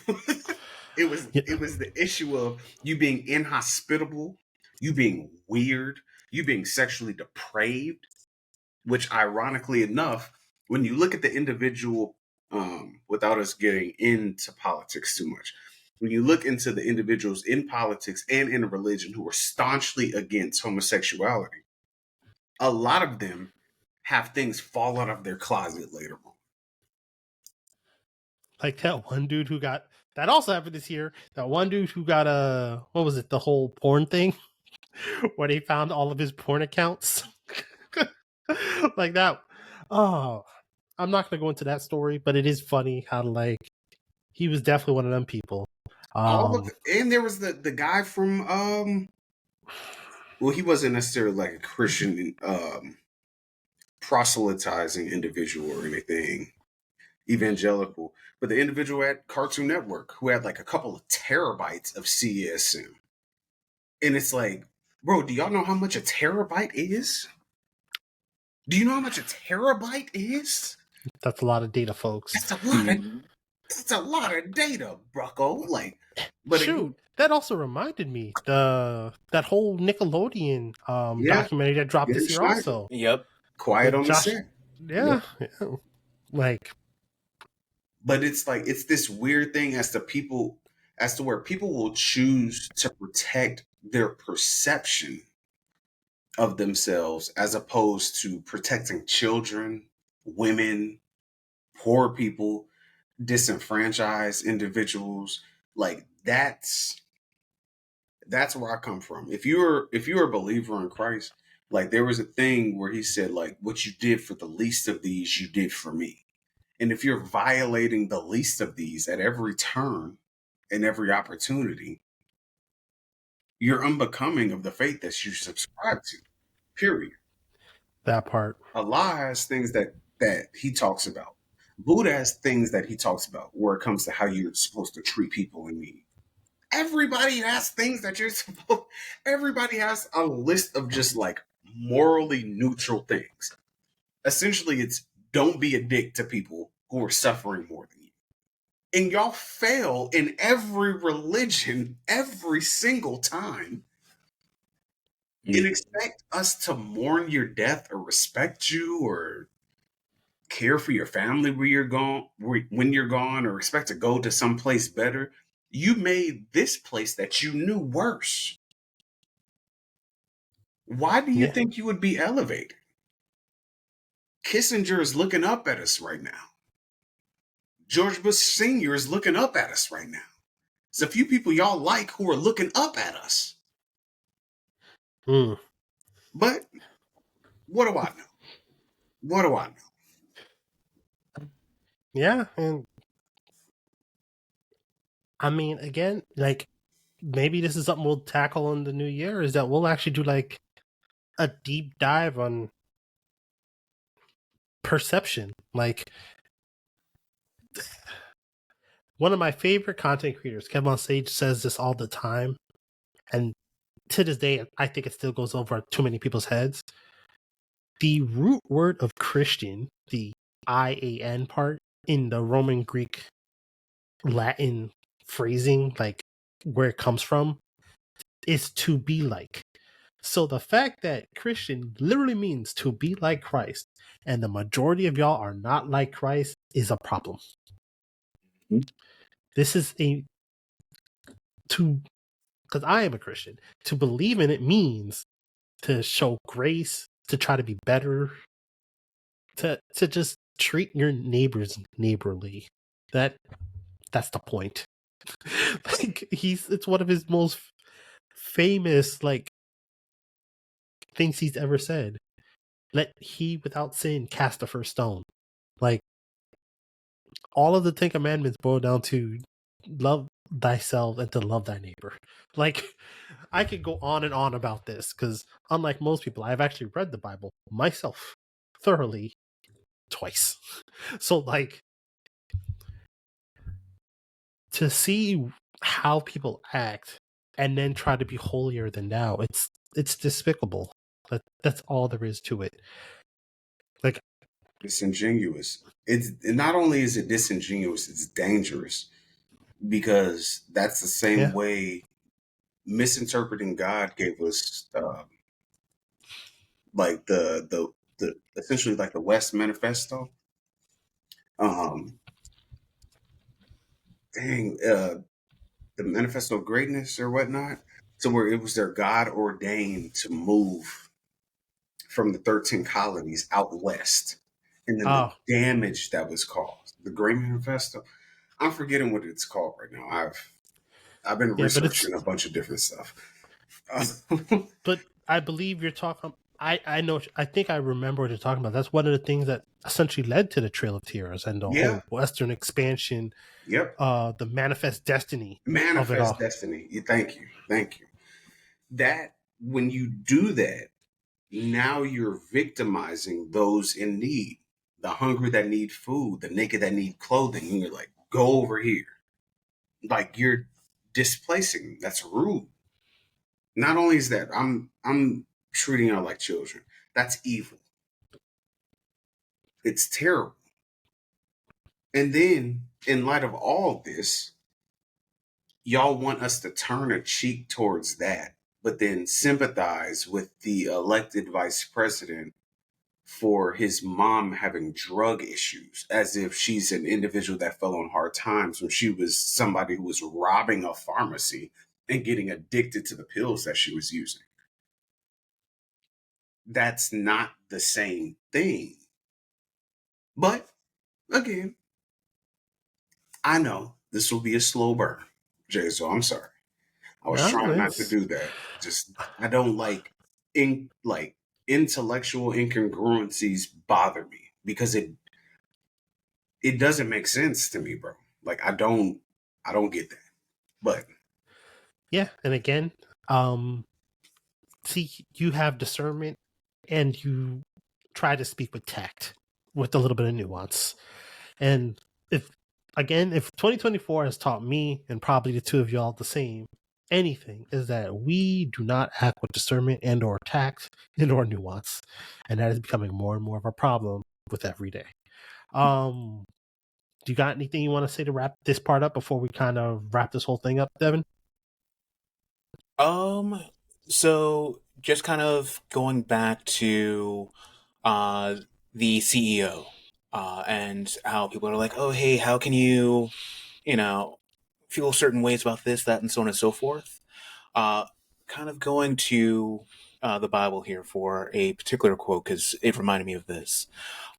it was the issue of you being inhospitable, you being weird, you being sexually depraved, which ironically enough, when you look at the individual, without us getting into politics too much, when you look into the individuals in politics and in a religion who are staunchly against homosexuality, a lot of them have things fall out of their closet later on. Like that one dude who got, that also happened this year. That one dude who got what was it, the whole porn thing where they found all of his porn accounts. Like that. Oh, I'm not gonna go into that story, but it is funny how like he was definitely one of them people. And there was the guy from well, he wasn't necessarily like a Christian proselytizing individual or anything evangelical, but the individual at Cartoon Network who had like a couple of terabytes of CSM. And it's like, bro, do y'all know how much a terabyte is? Do you know how much a terabyte is? That's a lot of data, folks. That's a lot of data, Brucko. Like, but shoot, that also reminded me that whole Nickelodeon yeah, documentary that dropped this year Schneider. also. Yep. Quiet With on Josh, the set. yeah, like, but it's like it's this weird thing as to where people will choose to protect their perception of themselves as opposed to protecting children, women, poor people, disenfranchised individuals. Like that's where I come from. If you're a believer in Christ, like there was a thing where he said, like, what you did for the least of these, you did for me. And if you're violating the least of these at every turn and every opportunity, you're unbecoming of the faith that you subscribe to. Period. that part. Allah has things that he talks about. Buddha has things that he talks about where it comes to how you're supposed to treat people in need. Everybody has things that you're supposed. Everybody has a list of just like morally neutral things. Essentially, it's don't be a dick to people who are suffering more than you. And y'all fail in every religion every single time and expect us to mourn your death or respect you or care for your family where you're gone, when you're gone, or expect to go to someplace better. You made this place that you knew worse. Why do you think you would be elevated? Kissinger is looking up at us right now. George Bush Sr. is looking up at us right now. There's a few people y'all like who are looking up at us. But what do I know? What do I know? Yeah, and I mean, again, like maybe this is something we'll tackle in the new year. Is that we'll actually do like a deep dive on perception. Like one of my favorite content creators, Kevin on Stage, says this all the time, and to this day, I think it still goes over too many people's heads. The root word of Christian, the IAN part in the Roman Greek Latin phrasing, like where it comes from, is to be like. So the fact that Christian literally means to be like Christ, and the majority of y'all are not like Christ, is a problem. This is because I am a Christian. To believe in it means to show grace, to try to be better, to just treat your neighbors neighborly. That's the point. Like it's one of his most famous like things he's ever said. Let he without sin cast the first stone. Like all of the 10 Commandments boil down to love thyself and to love thy neighbor. Like I could go on and on about this because unlike most people, I've actually read the Bible myself thoroughly twice. So like to see how people act and then try to be holier than thou, it's despicable. That's all there is to it. Like disingenuous. It's not only is it disingenuous, it's dangerous because that's the same way misinterpreting God gave us like the essentially like the West Manifesto. The Manifesto of Greatness or whatnot. So where it was their God ordained to move from the 13 colonies out west. And then the damage that was caused. The Great Manifesto. I'm forgetting what it's called right now. I've been researching a bunch of different stuff. But I believe you're talking. I know. I think I remember what you're talking about. That's one of the things that essentially led to the Trail of Tears and the whole Western expansion. Yep. The manifest destiny. Manifest destiny. Thank you. That when you do that, now you're victimizing those in need, the hungry that need food, the naked that need clothing. And you're like, go over here. Like you're displacing them. That's rude. Not only is that, I'm treating y'all like children. That's evil. It's terrible. And then, in light of all this, y'all want us to turn a cheek towards that, but then sympathize with the elected vice president for his mom having drug issues, as if she's an individual that fell on hard times when she was somebody who was robbing a pharmacy and getting addicted to the pills that she was using. That's not the same thing. But again, I know this will be a slow burn, Jay, so I'm sorry. I was No, trying not to it's do that. Just I don't like intellectual incongruencies bother me because it doesn't make sense to me, bro. Like I don't get that. But yeah. And again, see, you have discernment, and you try to speak with tact, with a little bit of nuance. And if 2024 has taught me, and probably the two of y'all the same, anything, is that we do not act with discernment and or tact and or nuance, and that is becoming more and more of a problem with every day. Do you got anything you want to say to wrap this part up before we kind of wrap this whole thing up, Devin? So just kind of going back to uh the CEO, and how people are like, oh hey, how can you, you know, feel certain ways about this, that, and so on and so forth. Uh, Kind of going to the Bible here for a particular quote because it reminded me of this.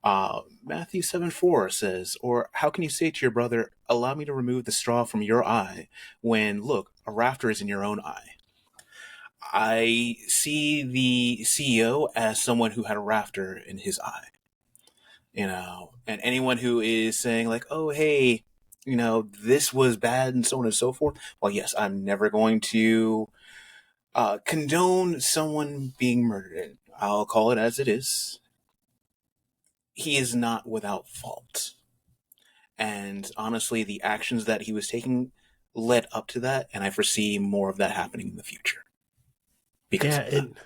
Matthew 7:4 says, or how can you say to your brother, allow me to remove the straw from your eye when, look, a rafter is in your own eye? I see the CEO as someone who had a rafter in his eye, and anyone who is saying, like, oh, hey, this was bad and so on and so forth. Well, yes, I'm never going to condone someone being murdered. I'll call it as it is. He is not without fault. And honestly, the actions that he was taking led up to that, and I foresee more of that happening in the future because Yeah, of that.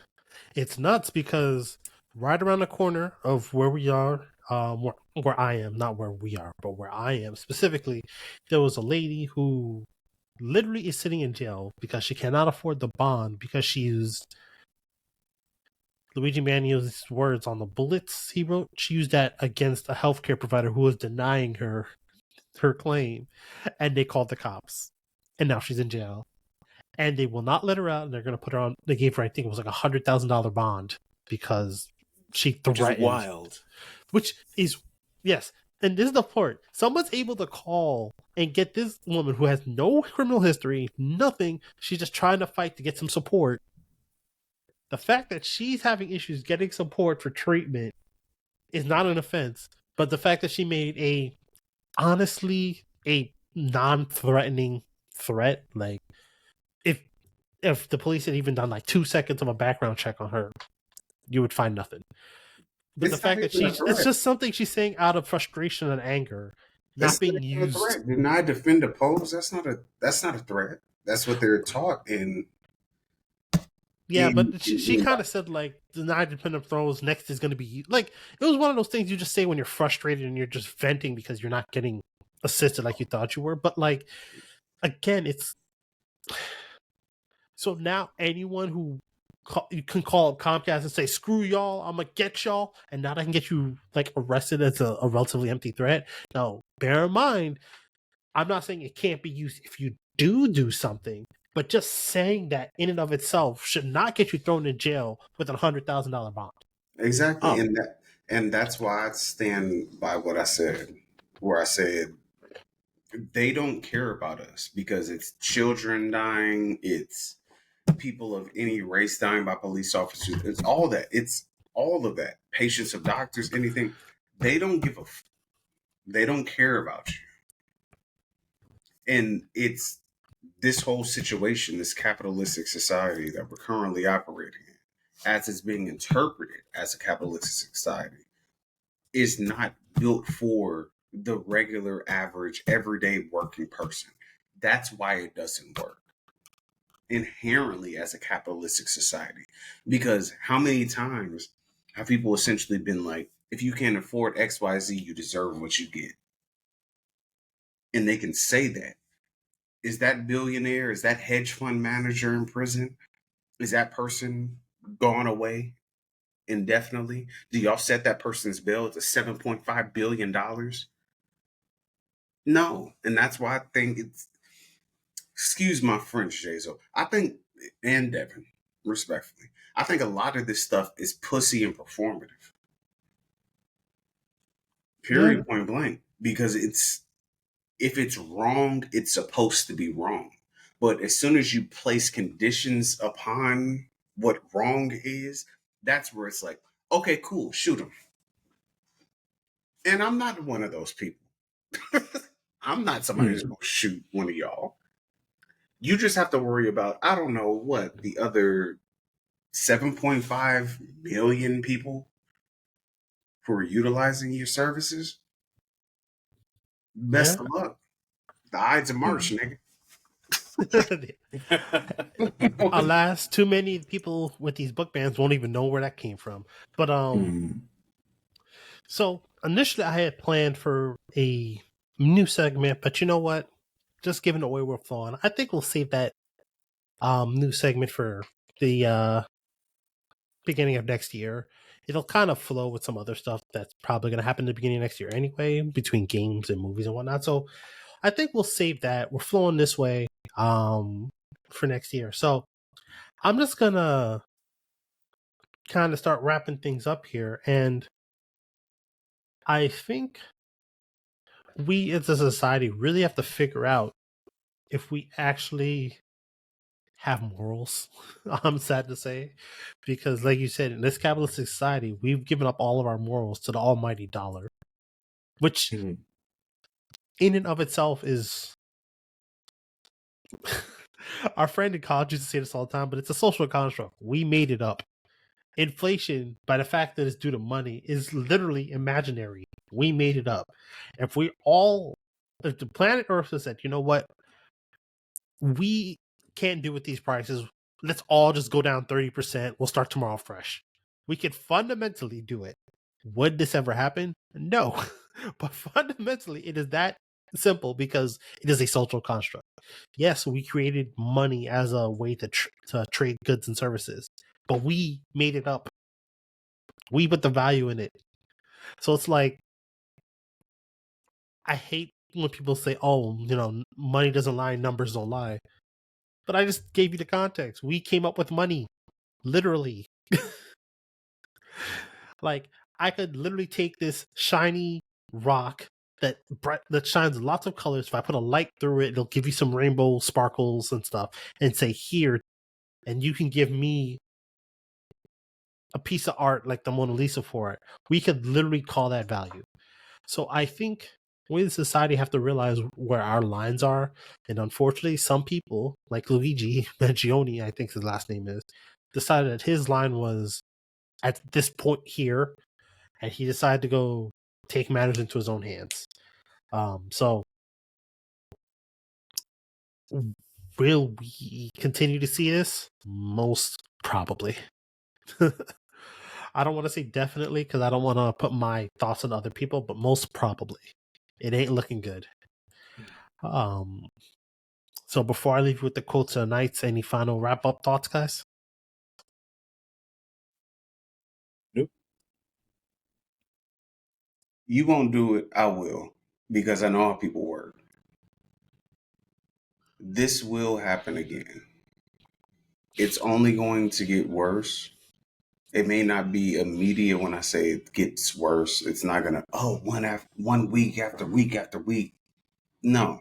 it's nuts because right around the corner of where we are, where I am, not where we are, but where I am specifically, there was a lady who literally is sitting in jail because she cannot afford the bond because she used Luigi Manio's words on the bullets he wrote. She used that against a healthcare provider who was denying her claim, and they called the cops, and now she's in jail. And they will not let her out, and they're going to put her on. They gave her, I think it was like $100,000 bond because she Which is threatened, wild. which is, yes. And this is the part. Someone's able to call and get this woman who has no criminal history, nothing. She's just trying to fight to get some support. The fact that she's having issues getting support for treatment is not an offense, but the fact that she made honestly, a non-threatening threat, like, if the police had even done like 2 seconds of a background check on her, you would find nothing. But the it's not fact that even a it's threat. just something she's saying out of frustration and anger, not It's not being even a used. threat. Deny, defend, oppose. That's not a threat. That's what they're taught Yeah, but she in kind of said like deny dependent throws next is going to be like, it was one of those things you just say when you're frustrated and you're just venting because you're not getting assisted like you thought you were. But like, again, it's so now anyone who you can call up Comcast and say, screw y'all, I'm gonna get y'all, and now I can get you like arrested as a relatively empty threat. Now, bear in mind, I'm not saying it can't be used if you do something, but just saying that in and of itself should not get you thrown in jail with $100,000 bond. exactly, Oh, and that's why I stand by what I said, where I said they don't care about us because it's children dying, it's people of any race dying by police officers, it's all that, it's all of that, patients of doctors, anything. They don't give a they don't care about you. And it's this whole situation, this capitalistic society that we're currently operating in. as it's being interpreted as a capitalistic society, is not built for the regular, average, everyday working person. That's why it doesn't work inherently as a capitalistic society. Because how many times have people essentially been like, if you can't afford XYZ, you deserve what you get? And they can say that. Is that billionaire, is that hedge fund manager in prison? Is that person gone away indefinitely? Do y'all set that person's bill to $7.5 billion? No. And that's why I think it's, excuse my French, Jazo. I think, and Devin, respectfully, I think a lot of this stuff is pussy and performative. Yeah. Period, point blank. Because it's, if it's wrong, it's supposed to be wrong. But as soon as you place conditions upon what wrong is, that's where it's like, okay, cool, shoot him. And I'm not one of those people. I'm not somebody who's going to shoot one of y'all. You just have to worry about, I don't know what, the other 7.5 million people who are utilizing your services. Best Yeah. of luck. The Ides of March, nigga. Alas, too many people with these book bans won't even know where that came from. But so initially I had planned for a new segment, but you know what? Just giving away we're flowing. I think we'll save that new segment for the beginning of next year. It'll kind of flow with some other stuff that's probably going to happen at the beginning of next year anyway, between games and movies and whatnot. So I think we'll save that. We're flowing this way for next year. So I'm just going to kind of start wrapping things up here. And I think we as a society really have to figure out if we actually have morals. I'm sad to say, because like you said, in this capitalistic society, we've given up all of our morals to the almighty dollar, which in and of itself is our friend in college used to say this all the time, but it's a social construct. We made it up. Inflation, by the fact that it's due to money, is literally imaginary. We made it up. If the planet Earth has said, you know what, we can't do with these prices. Let's all just go down 30%. We'll start tomorrow fresh. We could fundamentally do it. Would this ever happen? No. But fundamentally, it is that simple because it is a social construct. Yes, we created money as a way to trade goods and services, but we made it up. We put the value in it. So it's like, I hate when people say, oh, money doesn't lie, numbers don't lie. But I just gave you the context. We came up with money, literally. Like, I could literally take this shiny rock that shines lots of colors. If I put a light through it, it'll give you some rainbow sparkles and stuff, and say, here, and you can give me a piece of art like the Mona Lisa for it. We could literally call that value. So I think we as a society have to realize where our lines are. And unfortunately, some people, like Luigi Mangione, I think his last name is, decided that his line was at this point here, and he decided to go take matters into his own hands. So will we continue to see this? Most probably. I don't want to say definitely because I don't want to put my thoughts on other people, but most probably. It ain't looking good. So before I leave you with the quotes of the nights, any final wrap-up thoughts, guys? Nope. You won't do it, I will, because I know how people work. This will happen again. It's only going to get worse. It may not be immediate when I say it gets worse. It's not gonna, one week after week after week. No.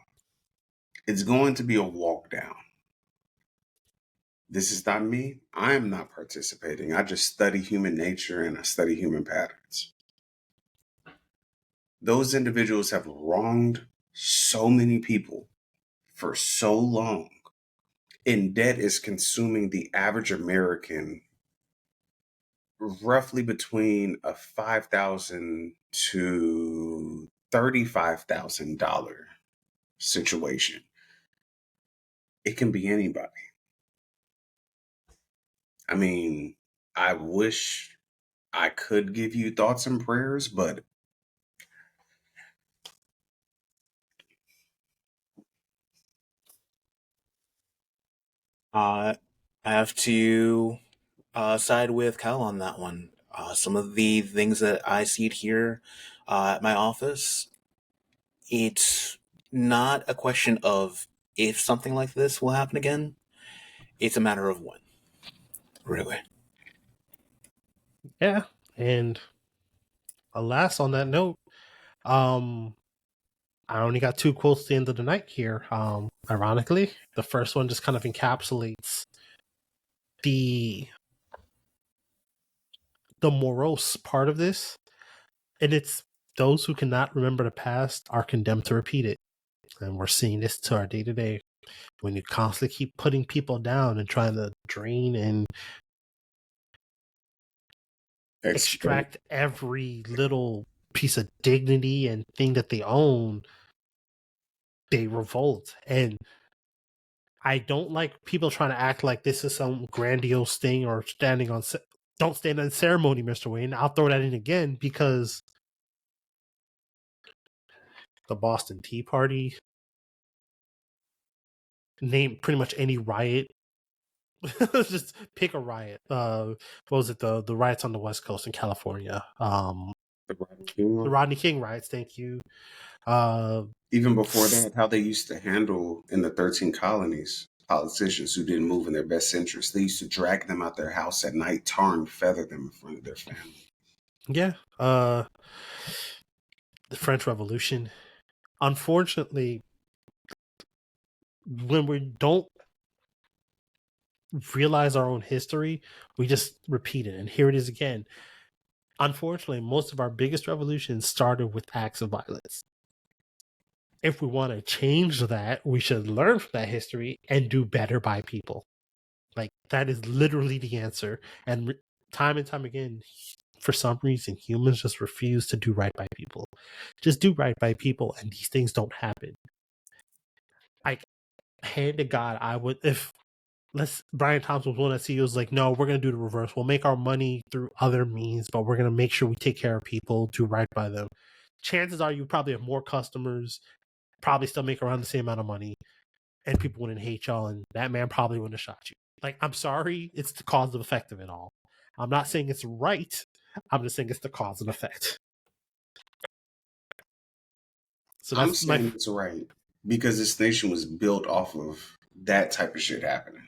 It's going to be a walk down. This is not me. I am not participating. I just study human nature and I study human patterns. Those individuals have wronged so many people for so long, and debt is consuming the average American roughly between a $5,000 to $35,000 situation. It can be anybody. I mean, I wish I could give you thoughts and prayers, but I have to side with Cal on that one. Some of the things that I see here at my office, it's not a question of if something like this will happen again. It's a matter of when, really. Yeah, and alas, on that note, um, I only got two quotes at the end of the night here. Ironically, the first one just kind of encapsulates the morose part of this, and it's those who cannot remember the past are condemned to repeat it. And we're seeing this to our day to day when you constantly keep putting people down and trying to drain and extract every little piece of dignity and thing that they own, they revolt. And I don't like people trying to act like this is some grandiose thing or standing on. Don't stand on ceremony, Mr. Wayne. I'll throw that in again because the Boston Tea Party, name pretty much any riot. Just pick a riot. What was it? The riots on the West Coast in California. The Rodney King riots. Thank you. Even before that, how they used to handle in the 13 colonies politicians who didn't move in their best interest. They used to drag them out their house at night, tar and feather them in front of their family. Yeah. The French Revolution. Unfortunately, when we don't realize our own history, we just repeat it. And here it is again. Unfortunately, most of our biggest revolutions started with acts of violence. If we want to change that, we should learn from that history and do better by people. Like, that is literally the answer. And time and time again, for some reason, humans just refuse to do right by people. Just do right by people, and these things don't happen. Like, hand to God, I would, if Brian Thompson was one that he was like, no, we're going to do the reverse. We'll make our money through other means, but we're going to make sure we take care of people, do right by them. Chances are you probably have more customers, probably still make around the same amount of money, and people wouldn't hate y'all, and that man probably wouldn't have shot you. Like, I'm sorry, it's the cause and effect of it all. I'm not saying it's right. I'm just saying it's the cause and effect. So I'm saying it's right because this nation was built off of that type of shit happening.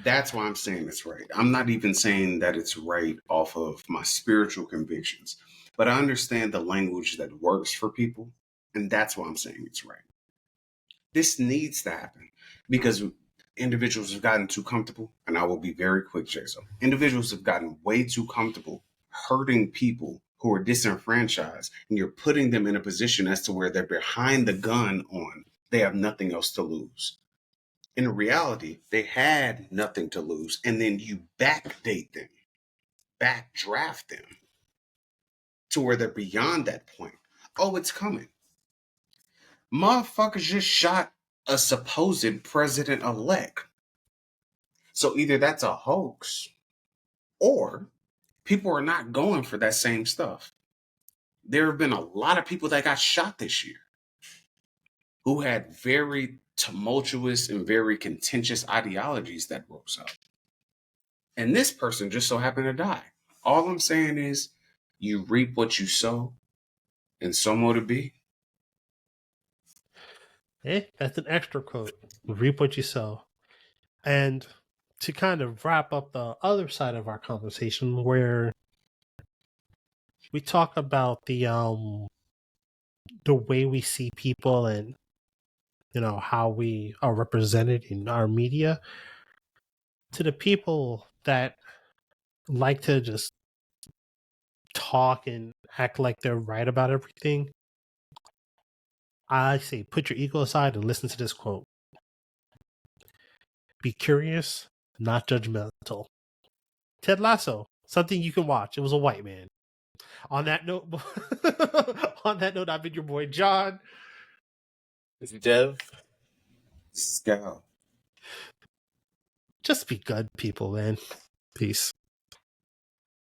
That's why I'm saying it's right. I'm not even saying that it's right off of my spiritual convictions, but I understand the language that works for people, and that's why I'm saying it's right. This needs to happen because individuals have gotten too comfortable, and I will be very quick, Jason. Individuals have gotten way too comfortable hurting people who are disenfranchised, and you're putting them in a position as to where they're behind the gun on. They have nothing else to lose. In reality, they had nothing to lose, and then you backdate them, backdraft them to where they're beyond that point. Oh, it's coming. Motherfuckers just shot a supposed president-elect. So either that's a hoax or people are not going for that same stuff. There have been a lot of people that got shot this year who had very tumultuous and very contentious ideologies that rose up. And this person just so happened to die. All I'm saying is you reap what you sow, and so more to be. That's an extra quote. Reap what you sow. And to kind of wrap up the other side of our conversation, where we talk about the way we see people and how we are represented in our media, to the people that like to just talk and act like they're right about everything, I say put your ego aside and listen to this quote. Be curious, not judgmental. Ted Lasso, Something you can watch. It was a white man. On that note, I've been your boy John. This is Dev. Scout. Just be good people, man. Peace.